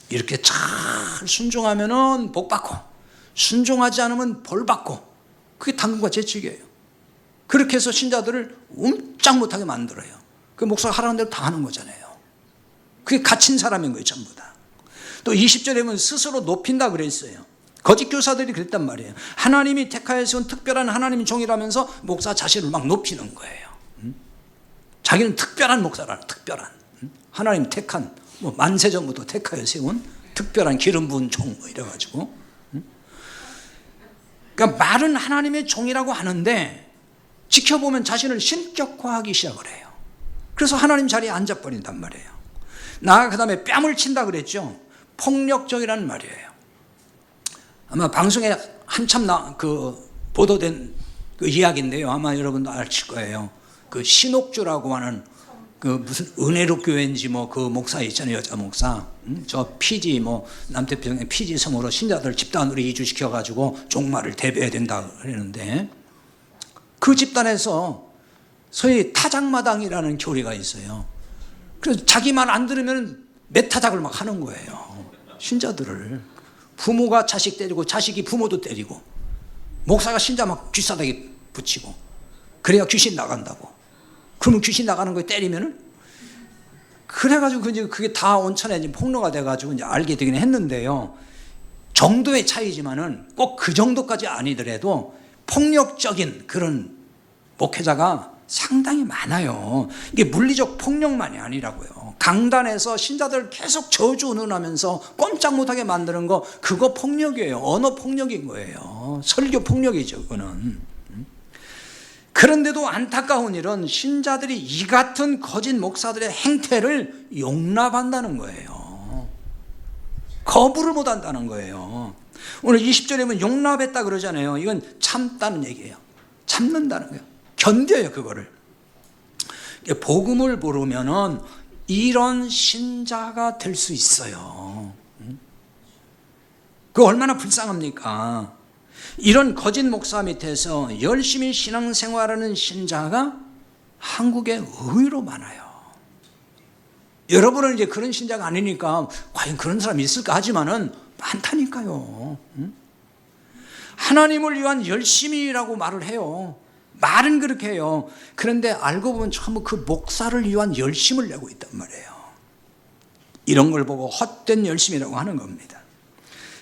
이렇게 잘 순종하면은 복 받고 순종하지 않으면 벌 받고, 그게 당근과 채찍이에요. 그렇게 해서 신자들을 움짝 못하게 만들어요. 그 목사가 하라는 대로 다 하는 거잖아요. 그게 갇힌 사람인 거예요. 전부 다. 또 20절에 보면 스스로 높인다 그랬어요. 거짓 교사들이 그랬단 말이에요. 하나님이 택하여 세운 특별한 하나님의 종이라면서 목사 자신을 막 높이는 거예요. 자기는 특별한 목사라는, 특별한 하나님 택한, 뭐 만세전부터 택하여 세운 특별한 기름 부은 종 뭐 이래가지고. 그러니까 말은 하나님의 종이라고 하는데 지켜보면 자신을 신격화하기 시작을 해요. 그래서 하나님 자리에 앉아버린단 말이에요. 그 다음에 뺨을 친다 그랬죠. 폭력적이라는 말이에요. 아마 방송에 한참 보도된 그 이야기인데요. 아마 여러분도 아실 거예요. 그 신옥주라고 하는 그 무슨 은혜로 교회인지 뭐 그 목사 있잖아요. 여자 목사. 저 피지 뭐 남태평양 피지 성으로 신자들 집단으로 이주시켜가지고 종말을 대비해야 된다 그러는데, 그 집단에서 소위 타작마당이라는 교리가 있어요. 그래서 자기 말 안 들으면 매타작을 막 하는 거예요. 신자들을. 부모가 자식 때리고 자식이 부모도 때리고, 목사가 신자 막 귀싸대기 붙이고, 그래야 귀신 나간다고. 그러면 귀신 나가는 거에 때리면은, 그래가지고 그게 다 온천에 이제 폭로가 돼가지고 이제 알게 되긴 했는데요. 정도의 차이지만은 꼭 그 정도까지 아니더라도 폭력적인 그런 목회자가 상당히 많아요. 이게 물리적 폭력만이 아니라고요. 강단에서 신자들을 계속 저주 운운하면서 꼼짝 못하게 만드는 거, 그거 폭력이에요. 언어 폭력인 거예요. 설교 폭력이죠, 그거는. 그런데도 안타까운 일은 신자들이 이 같은 거짓 목사들의 행태를 용납한다는 거예요. 거부를 못한다는 거예요. 오늘 20절에 보면 용납했다 그러잖아요. 이건 참다는 얘기예요. 참는다는 거예요. 견뎌요, 그거를. 복음을 모르면은 이런 신자가 될 수 있어요. 그 얼마나 불쌍합니까? 이런 거짓 목사 밑에서 열심히 신앙생활하는 신자가 한국에 의외로 많아요. 여러분은 이제 그런 신자가 아니니까 과연 그런 사람이 있을까 하지만은 많다니까요. 하나님을 위한 열심이라고 말을 해요. 말은 그렇게 해요. 그런데 알고 보면 전부 그 목사를 위한 열심을 내고 있단 말이에요. 이런 걸 보고 헛된 열심이라고 하는 겁니다.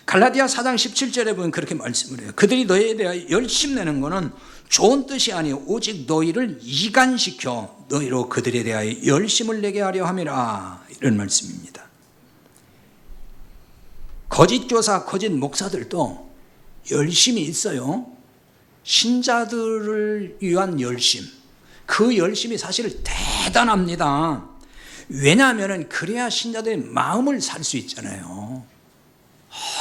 갈라디아 4장 17절에 보면 그렇게 말씀을 해요. 그들이 너희에 대하여 열심 내는 것은 좋은 뜻이 아니요 오직 너희를 이간시켜 너희로 그들에 대하여 열심을 내게 하려 함이라, 이런 말씀입니다. 거짓 교사, 거짓 목사들도 열심이 있어요. 신자들을 위한 열심, 그 열심이 사실 대단합니다. 왜냐하면 그래야 신자들의 마음을 살 수 있잖아요.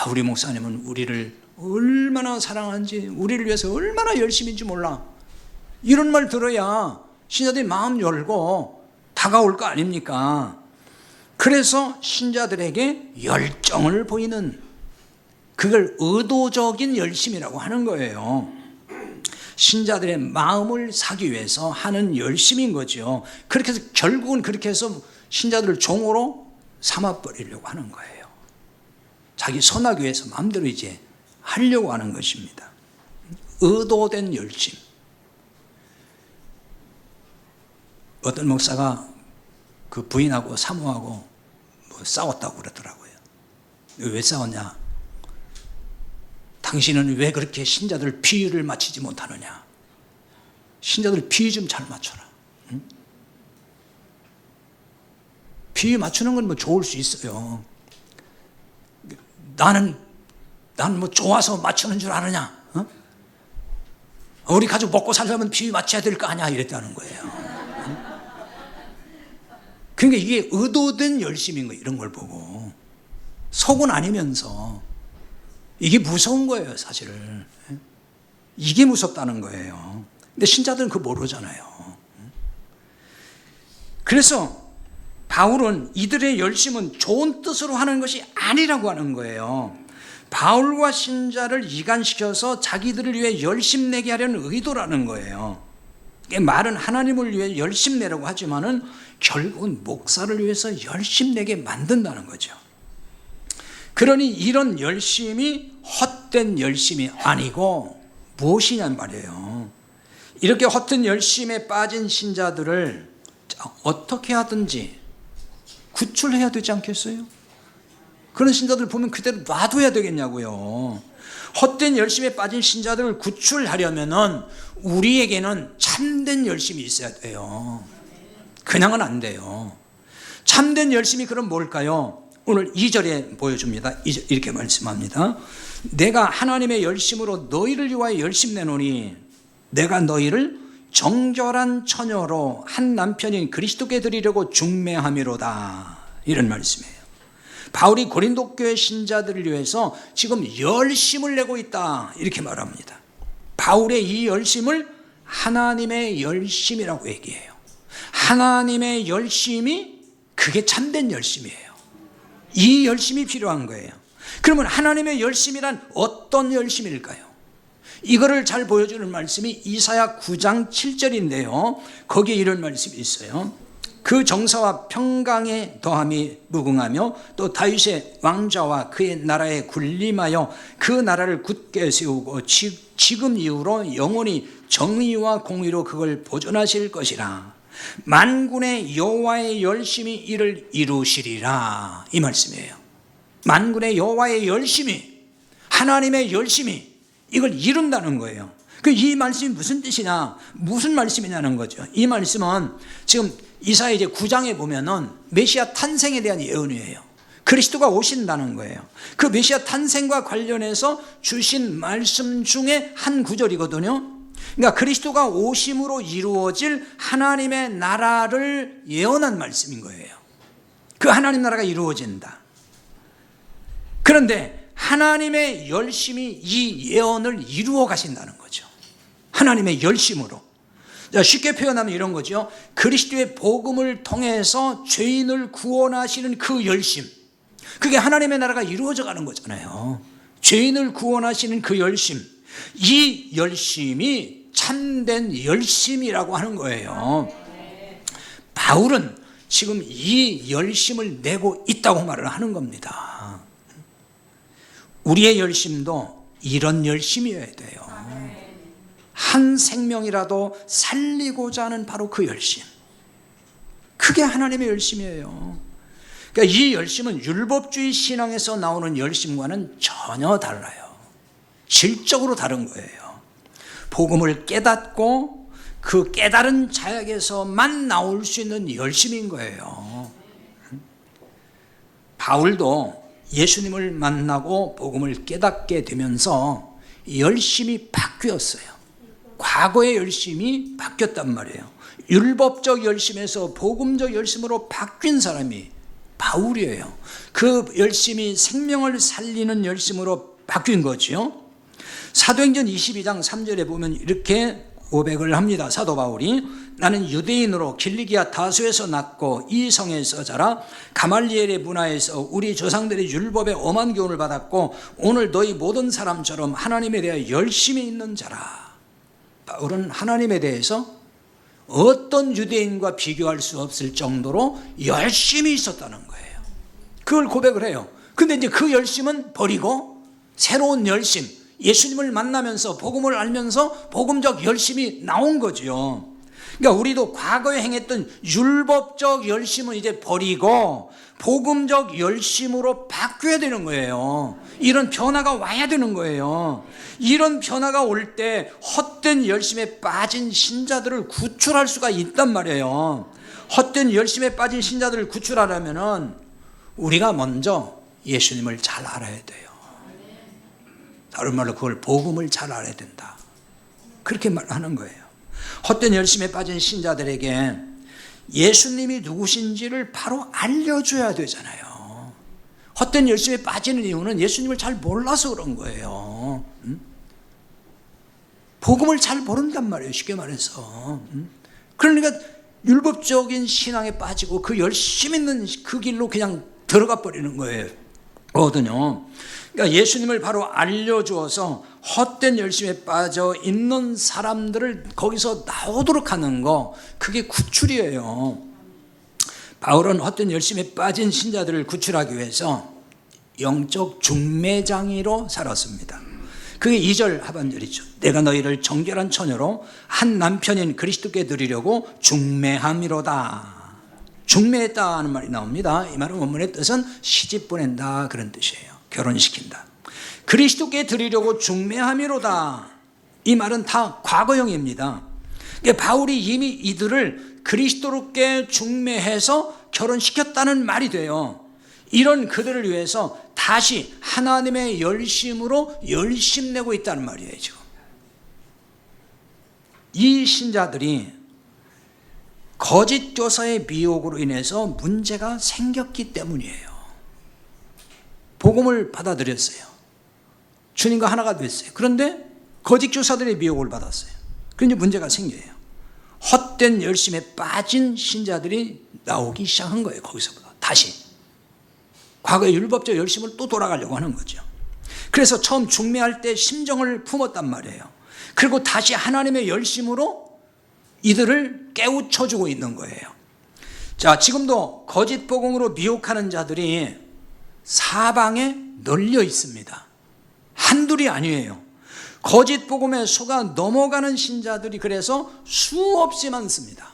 우리 목사님은 우리를 얼마나 사랑하는지, 우리를 위해서 얼마나 열심인지 몰라. 이런 말 들어야 신자들이 마음 열고 다가올 거 아닙니까? 그래서 신자들에게 열정을 보이는, 그걸 의도적인 열심이라고 하는 거예요. 신자들의 마음을 사기 위해서 하는 열심인 거죠. 그렇게 해서 결국은 그렇게 해서 신자들을 종으로 삼아버리려고 하는 거예요. 자기 선하기 위해서 마음대로 이제 하려고 하는 것입니다. 의도된 열심. 어떤 목사가 그 부인하고 사모하고 뭐 싸웠다고 그러더라고요. 왜 싸웠냐? 당신은 왜 그렇게 신자들 비유를 맞추지 못하느냐? 신자들 비유 좀 잘 맞춰라. 응? 비유 맞추는 건 뭐 좋을 수 있어요. 나는 뭐 좋아서 맞추는 줄 아느냐? 어? 우리 가족 먹고 살려면 비유 맞춰야 될 거 아니야? 이랬다는 거예요. 응? 그러니까 이게 의도된 열심인 거예요. 이런 걸 보고 속은 아니면서. 이게 무서운 거예요, 사실은. 이게 무섭다는 거예요. 근데 신자들은 그거 모르잖아요. 그래서 바울은 이들의 열심은 좋은 뜻으로 하는 것이 아니라고 하는 거예요. 바울과 신자를 이간시켜서 자기들을 위해 열심 내게 하려는 의도라는 거예요. 말은 하나님을 위해 열심 내라고 하지만은 결국은 목사를 위해서 열심 내게 만든다는 거죠. 그러니 이런 열심이 헛된 열심이 아니고 무엇이냔 말이에요. 이렇게 헛된 열심에 빠진 신자들을 어떻게 하든지 구출해야 되지 않겠어요? 그런 신자들 보면 그대로 놔둬야 되겠냐고요. 헛된 열심에 빠진 신자들을 구출하려면은 우리에게는 참된 열심이 있어야 돼요. 그냥은 안 돼요. 참된 열심이 그럼 뭘까요? 오늘 2절에 보여줍니다. 이렇게 말씀합니다. 내가 하나님의 열심으로 너희를 위하여 열심 내노니 내가 너희를 정결한 처녀로 한 남편인 그리스도께 드리려고 중매함이로다, 이런 말씀이에요. 바울이 고린도 교회 신자들을 위해서 지금 열심을 내고 있다, 이렇게 말합니다. 바울의 이 열심을 하나님의 열심이라고 얘기해요. 하나님의 열심이 그게 참된 열심이에요. 이 열심이 필요한 거예요. 그러면 하나님의 열심이란 어떤 열심일까요? 이거를 잘 보여주는 말씀이 이사야 9장 7절인데요. 거기에 이런 말씀이 있어요. 그 정사와 평강에 더함이 무궁하며 또 다윗의 왕좌와 그의 나라에 군림하여 그 나라를 굳게 세우고 지금 이후로 영원히 정의와 공의로 그걸 보존하실 것이라. 만군의 여호와의 열심이 이를 이루시리라, 이 말씀이에요. 만군의 여호와의 열심이, 하나님의 열심이 이걸 이룬다는 거예요. 이 말씀이 무슨 뜻이냐, 무슨 말씀이냐는 거죠. 이 말씀은 지금 이사야 이제 9장에 보면은 메시아 탄생에 대한 예언이에요. 그리스도가 오신다는 거예요. 그 메시아 탄생과 관련해서 주신 말씀 중에 한 구절이거든요. 그러니까 그리스도가 오심으로 이루어질 하나님의 나라를 예언한 말씀인 거예요. 그 하나님 나라가 이루어진다. 그런데 하나님의 열심이 이 예언을 이루어 가신다는 거죠. 하나님의 열심으로. 쉽게 표현하면 이런 거죠. 그리스도의 복음을 통해서 죄인을 구원하시는 그 열심, 그게 하나님의 나라가 이루어져 가는 거잖아요. 죄인을 구원하시는 그 열심, 이 열심이 참된 열심이라고 하는 거예요. 바울은 지금 이 열심을 내고 있다고 말을 하는 겁니다. 우리의 열심도 이런 열심이어야 돼요. 한 생명이라도 살리고자 하는 바로 그 열심, 그게 하나님의 열심이에요. 그러니까 이 열심은 율법주의 신앙에서 나오는 열심과는 전혀 달라요. 질적으로 다른 거예요. 복음을 깨닫고 그 깨달은 자에게서만 나올 수 있는 열심인 거예요. 바울도 예수님을 만나고 복음을 깨닫게 되면서 열심이 바뀌었어요. 과거의 열심이 바뀌었단 말이에요. 율법적 열심에서 복음적 열심으로 바뀐 사람이 바울이에요. 그 열심이 생명을 살리는 열심으로 바뀐 거죠. 사도행전 22장 3절에 보면 이렇게 고백을 합니다. 사도 바울이 나는 유대인으로 길리기아 다소에서 났고 이 성에서 자라 가말리엘의 문화에서 우리 조상들의 율법에 엄한 교훈을 받았고 오늘 너희 모든 사람처럼 하나님에 대하여 열심히 있는 자라. 바울은 하나님에 대해서 어떤 유대인과 비교할 수 없을 정도로 열심히 있었다는 거예요. 그걸 고백을 해요. 근데 이제 그 열심은 버리고 새로운 열심, 예수님을 만나면서 복음을 알면서 복음적 열심이 나온 거죠. 그러니까 우리도 과거에 행했던 율법적 열심은 이제 버리고 복음적 열심으로 바뀌어야 되는 거예요. 이런 변화가 와야 되는 거예요. 이런 변화가 올 때 헛된 열심에 빠진 신자들을 구출할 수가 있단 말이에요. 헛된 열심에 빠진 신자들을 구출하려면은 우리가 먼저 예수님을 잘 알아야 돼요. 다른 말로 그걸 복음을 잘 알아야 된다. 그렇게 말하는 거예요. 헛된 열심에 빠진 신자들에게 예수님이 누구신지를 바로 알려줘야 되잖아요. 헛된 열심에 빠지는 이유는 예수님을 잘 몰라서 그런 거예요. 복음을 잘 모른단 말이에요. 쉽게 말해서. 그러니까 율법적인 신앙에 빠지고 그 열심 있는 그 길로 그냥 들어가 버리는 거예요. 그러니까 예수님을 바로 알려주어서 헛된 열심에 빠져 있는 사람들을 거기서 나오도록 하는 거, 그게 구출이에요. 바울은 헛된 열심에 빠진 신자들을 구출하기 위해서 영적 중매장이로 살았습니다. 그게 2절 하반절이죠. 내가 너희를 정결한 처녀로 한 남편인 그리스도께 드리려고 중매함이로다. 중매했다 하는 말이 나옵니다. 이 말은 원문의 뜻은 시집 보낸다 그런 뜻이에요. 결혼시킨다. 그리스도께 드리려고 중매함이로다. 이 말은 다 과거형입니다. 그러니까 바울이 이미 이들을 그리스도께 중매해서 결혼시켰다는 말이 돼요. 이런 그들을 위해서 다시 하나님의 열심으로 열심내고 있다는 말이에요. 지금 이 신자들이 거짓 교사의 미혹으로 인해서 문제가 생겼기 때문이에요. 복음을 받아들였어요. 주님과 하나가 됐어요. 그런데 거짓 교사들의 미혹을 받았어요. 그런데 문제가 생겨요. 헛된 열심에 빠진 신자들이 나오기 시작한 거예요. 거기서부터 다시 과거의 율법적 열심을 또 돌아가려고 하는 거죠. 그래서 처음 중매할 때 심정을 품었단 말이에요. 그리고 다시 하나님의 열심으로 이들을 깨우쳐주고 있는 거예요. 자, 지금도 거짓 복음으로 미혹하는 자들이 사방에 널려 있습니다. 한둘이 아니에요. 거짓 복음에 속아 넘어가는 신자들이 그래서 수없이 많습니다.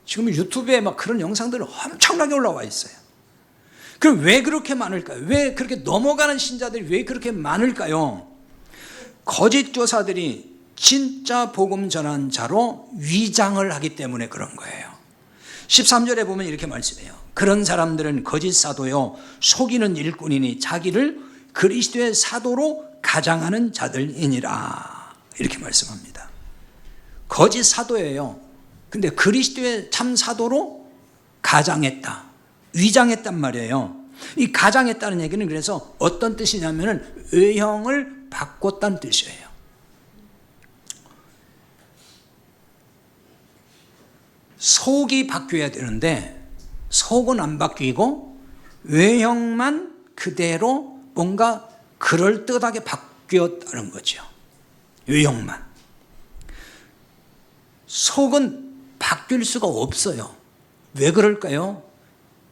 지금 유튜브에 막 그런 영상들이 엄청나게 올라와 있어요. 그럼 왜 그렇게 많을까요? 왜 그렇게 넘어가는 신자들이 왜 그렇게 많을까요? 거짓 교사들이 진짜 복음 전한 자로 위장을 하기 때문에 그런 거예요. 13절에 보면 이렇게 말씀해요. 그런 사람들은 거짓 사도요 속이는 일꾼이니 자기를 그리스도의 사도로 가장하는 자들이니라. 이렇게 말씀합니다. 거짓 사도예요. 근데 그리스도의 참 사도로 가장했다, 위장했단 말이에요. 이 가장했다는 얘기는 그래서 어떤 뜻이냐면은 외형을 바꿨다는 뜻이에요. 속이 바뀌어야 되는데 속은 안 바뀌고 외형만 그대로 뭔가 그럴듯하게 바뀌었다는 거죠. 외형만. 속은 바뀔 수가 없어요. 왜 그럴까요?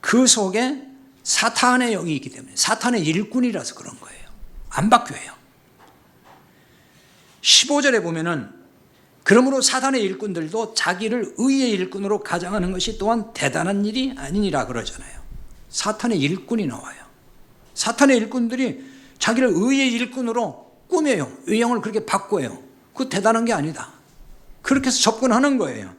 그 속에 사탄의 영이 있기 때문에, 사탄의 일꾼이라서 그런 거예요. 안 바뀌어요. 15절에 보면은 그러므로 사탄의 일꾼들도 자기를 의의 일꾼으로 가장하는 것이 또한 대단한 일이 아니니라 그러잖아요. 사탄의 일꾼이 나와요. 사탄의 일꾼들이 자기를 의의 일꾼으로 꾸며요. 외형을 그렇게 바꿔요. 그거 대단한 게 아니다. 그렇게 해서 접근하는 거예요.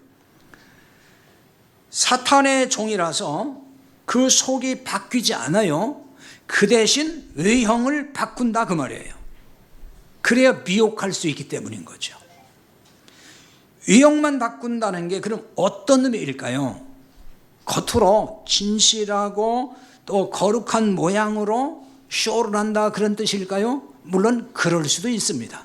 사탄의 종이라서 그 속이 바뀌지 않아요. 그 대신 외형을 바꾼다 그 말이에요. 그래야 미혹할 수 있기 때문인 거죠. 외형만 바꾼다는 게 그럼 어떤 의미일까요? 겉으로 진실하고 또 거룩한 모양으로 쇼를 한다 그런 뜻일까요? 물론 그럴 수도 있습니다.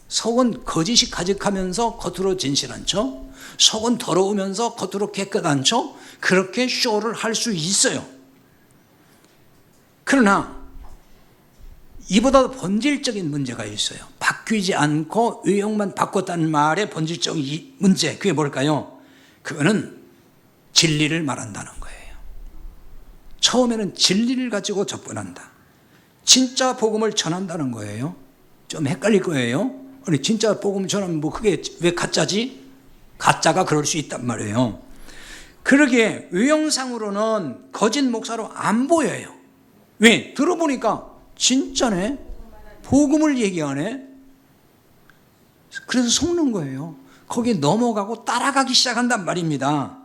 속은 거짓이 가득하면서 겉으로 진실한 척, 속은 더러우면서 겉으로 깨끗한 척, 그렇게 쇼를 할 수 있어요. 그러나 이보다 본질적인 문제가 있어요. 바뀌지 않고 외형만 바꿨다는 말의 본질적인 문제, 그게 뭘까요? 그거는 진리를 말한다는 거예요. 처음에는 진리를 가지고 접근한다. 진짜 복음을 전한다는 거예요. 좀 헷갈릴 거예요. 아니 진짜 복음 전하면 뭐 그게 왜 가짜지? 가짜가 그럴 수 있단 말이에요. 그러기에 외형상으로는 거짓 목사로 안 보여요. 왜? 들어보니까 진짜네? 복음을 얘기하네? 그래서 속는 거예요. 거기에 넘어가고 따라가기 시작한단 말입니다.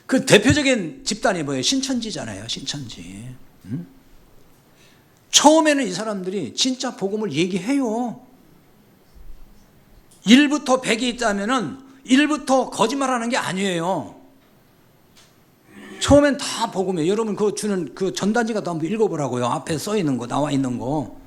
그 대표적인 집단이 뭐예요? 신천지잖아요. 신천지. 처음에는 이 사람들이 진짜 복음을 얘기해요. 1부터 100이 있다면은 1부터 거짓말하는 게 아니에요. 처음엔 다 복음이에요. 여러분 그거 주는 그 전단지가 또 한번 읽어보라고요. 앞에 써 있는 거, 나와 있는 거.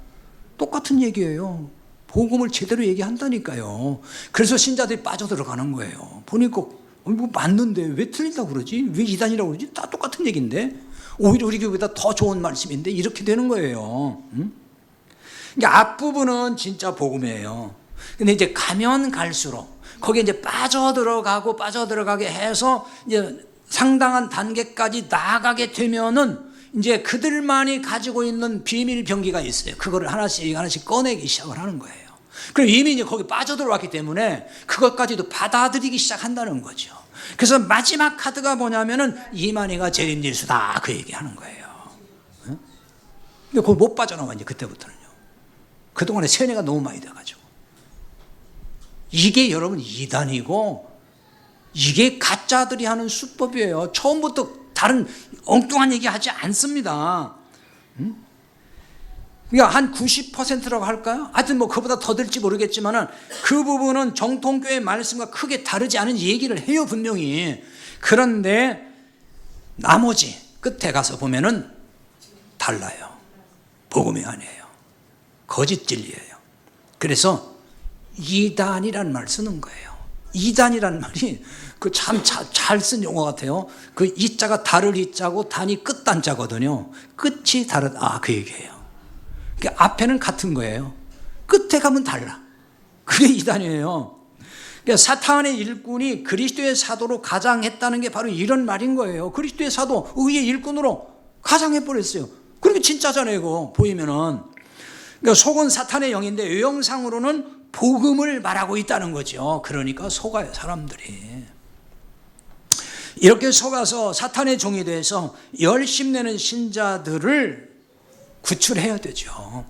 똑같은 얘기예요. 복음을 제대로 얘기한다니까요. 그래서 신자들이 빠져들어가는 거예요. 보니까 뭐 맞는데 왜 틀린다고 그러지? 왜 이단이라고 그러지? 다 똑같은 얘기인데 오히려 우리 교회보다 더 좋은 말씀인데 이렇게 되는 거예요. 그러니까 앞부분은 진짜 복음이에요. 근데 이제 가면 갈수록 거기에 이제 빠져들어가게 해서 이제 상당한 단계까지 나아가게 되면은 이제 그들만이 가지고 있는 비밀 병기가 있어요. 그거를 하나씩 꺼내기 시작을 하는 거예요. 그럼 이미 이제 거기 빠져들어왔기 때문에 그것까지도 받아들이기 시작한다는 거죠. 그래서 마지막 카드가 뭐냐면은 이만희가 재림질수다 그 얘기하는 거예요. 근데 그걸 못 빠져나와 이제 그때부터는요. 그동안에 세뇌가 너무 많이 돼가지고 이게 여러분 이단이고 이게 가짜들이 하는 수법이에요. 처음부터 다른 엉뚱한 얘기 하지 않습니다. 그러니까 한 90%라고 할까요? 하여튼 뭐 그보다 더 될지 모르겠지만은 그 부분은 정통교회 말씀과 크게 다르지 않은 얘기를 해요, 분명히. 그런데 나머지 끝에 가서 보면은 달라요. 복음이 아니에요. 거짓 진리예요. 그래서 이단이라는 말 쓰는 거예요. 이단이라는 말이 그 참 잘 쓴 용어 같아요. 그 이자가 다를 이자고 단이 끝단자거든요. 끝이 다르다. 그 얘기예요. 그러니까 앞에는 같은 거예요. 끝에 가면 달라. 그게 이단이에요. 그러니까 사탄의 일꾼이 그리스도의 사도로 가장했다는 게 바로 이런 말인 거예요. 그리스도의 사도, 의의 일꾼으로 가장해버렸어요. 그러니까 진짜잖아요, 이거 보이면은. 그러니까 속은 사탄의 영인데 외형상으로는 복음을 말하고 있다는 거죠. 그러니까 속아요, 사람들이. 이렇게 속아서 사탄의 종이 돼서 열심내는 신자들을 구출해야 되죠.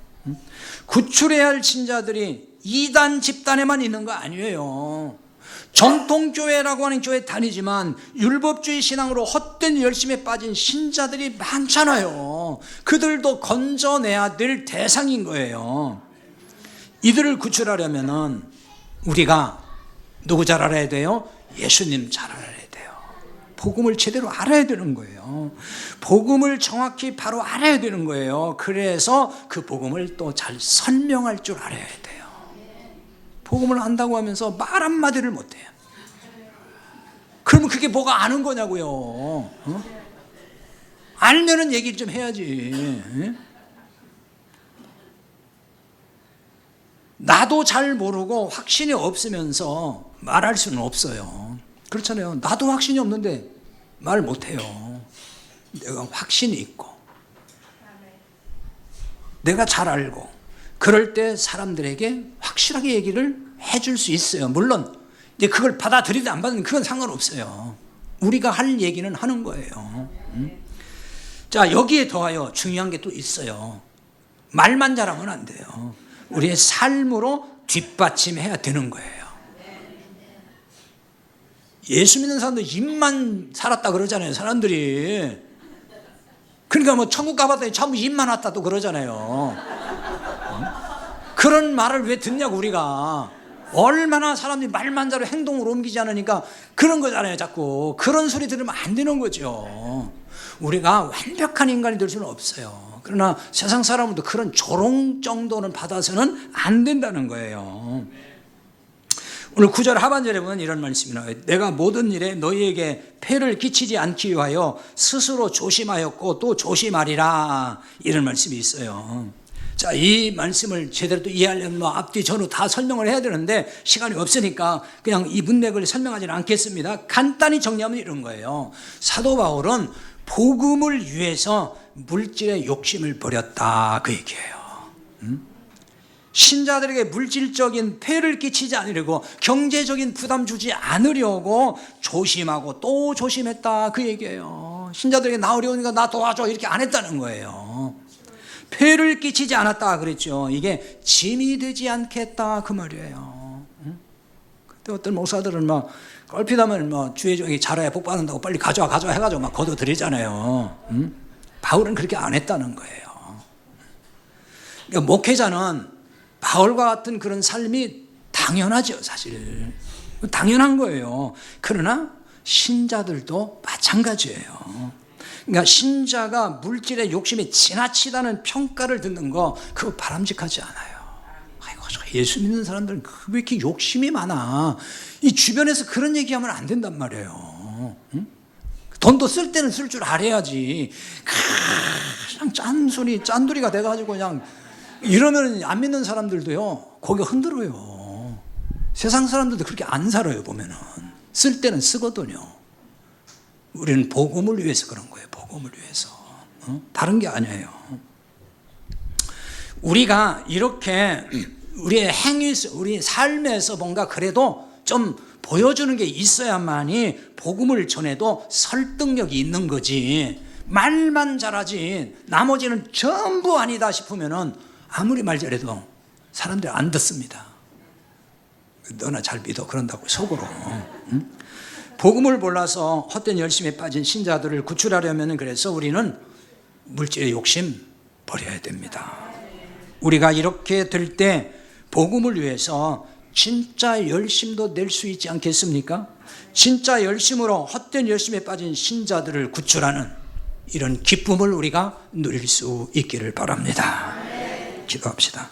구출해야 할 신자들이 이단 집단에만 있는 거 아니에요. 정통교회라고 하는 교회 다니지만 율법주의 신앙으로 헛된 열심에 빠진 신자들이 많잖아요. 그들도 건져내야 될 대상인 거예요. 이들을 구출하려면 우리가 누구 잘 알아야 돼요? 예수님 잘 알아야 돼요. 복음을 제대로 알아야 되는 거예요. 복음을 정확히 바로 알아야 되는 거예요. 그래서 그 복음을 또 잘 설명할 줄 알아야 돼요. 복음을 안다고 하면서 말 한마디를 못해요. 그러면 그게 뭐가 아는 거냐고요. 알면은 얘기를 좀 해야지. 나도 잘 모르고 확신이 없으면서 말할 수는 없어요. 그렇잖아요. 나도 확신이 없는데 말 못해요. 내가 확신이 있고 내가 잘 알고 그럴 때 사람들에게 확실하게 얘기를 해줄 수 있어요. 물론 이제 그걸 받아들이든 안 받으든 그건 상관없어요. 우리가 할 얘기는 하는 거예요. 자, 여기에 더하여 중요한 게 또 있어요. 말만 잘하면 안 돼요. 우리의 삶으로 뒷받침해야 되는 거예요. 예수 믿는 사람들 입만 살았다 그러잖아요. 사람들이. 그러니까 뭐 천국 가봤더니 전부 입만 왔다 또 그러잖아요. 그런 말을 왜 듣냐고 우리가. 얼마나 사람들이 말만 잘하고 행동으로 옮기지 않으니까 그런 거잖아요. 자꾸 그런 소리 들으면 안 되는 거죠. 우리가 완벽한 인간이 될 수는 없어요. 그러나 세상 사람들도 그런 조롱 정도는 받아서는 안 된다는 거예요. 오늘 9절 하반절에 보면 이런 말씀이 나와요. 내가 모든 일에 너희에게 폐를 끼치지 않기 위하여 스스로 조심하였고 또 조심하리라, 이런 말씀이 있어요. 자, 이 말씀을 제대로 또 이해하려면 뭐 앞뒤 전후 다 설명을 해야 되는데 시간이 없으니까 그냥 이 문맥을 설명하지는 않겠습니다. 간단히 정리하면 이런 거예요. 사도 바울은 복음을 위해서 물질의 욕심을 버렸다, 그 얘기예요. 신자들에게 물질적인 폐를 끼치지 않으려고, 경제적인 부담 주지 않으려고 조심하고 또 조심했다, 그 얘기예요. 신자들에게 나 어려우니까 나 도와줘 이렇게 안 했다는 거예요. 폐를 끼치지 않았다 그랬죠. 이게 짐이 되지 않겠다, 그 말이에요. 그때 어떤 목사들은 막 껄핏하면 뭐 주의 종이 잘해야 복 받는다고 빨리 가져와 해가지고 막 거둬들이잖아요. 바울은 그렇게 안 했다는 거예요. 그러니까 목회자는 바울과 같은 그런 삶이 당연하죠, 사실. 당연한 거예요. 그러나 신자들도 마찬가지예요. 그러니까 신자가 물질의 욕심이 지나치다는 평가를 듣는 거, 그거 바람직하지 않아요. 아이고, 예수 믿는 사람들은 왜 이렇게 욕심이 많아. 이 주변에서 그런 얘기하면 안 된단 말이에요. 돈도 쓸 때는 쓸 줄 알아야지. 그냥 짠돌이가 돼가지고 그냥 이러면 안 믿는 사람들도요, 고개 흔들어요. 세상 사람들도 그렇게 안 살아요, 보면은. 쓸 때는 쓰거든요. 우리는 복음을 위해서 그런 거예요. 복음을 위해서. 다른 게 아니에요. 우리가 이렇게 우리의 행위에서, 우리 삶에서 뭔가 그래도 좀 보여주는 게 있어야만이 복음을 전해도 설득력이 있는 거지. 말만 잘하지 나머지는 전부 아니다 싶으면은 아무리 말 잘해도 사람들이 안 듣습니다. 너나 잘 믿어 그런다고 속으로. 복음을 몰라서 헛된 열심에 빠진 신자들을 구출하려면 그래서 우리는 물질의 욕심 버려야 됩니다. 우리가 이렇게 될 때 복음을 위해서 진짜 열심도 낼 수 있지 않겠습니까? 진짜 열심으로 헛된 열심에 빠진 신자들을 구출하는 이런 기쁨을 우리가 누릴 수 있기를 바랍니다. 기도합시다.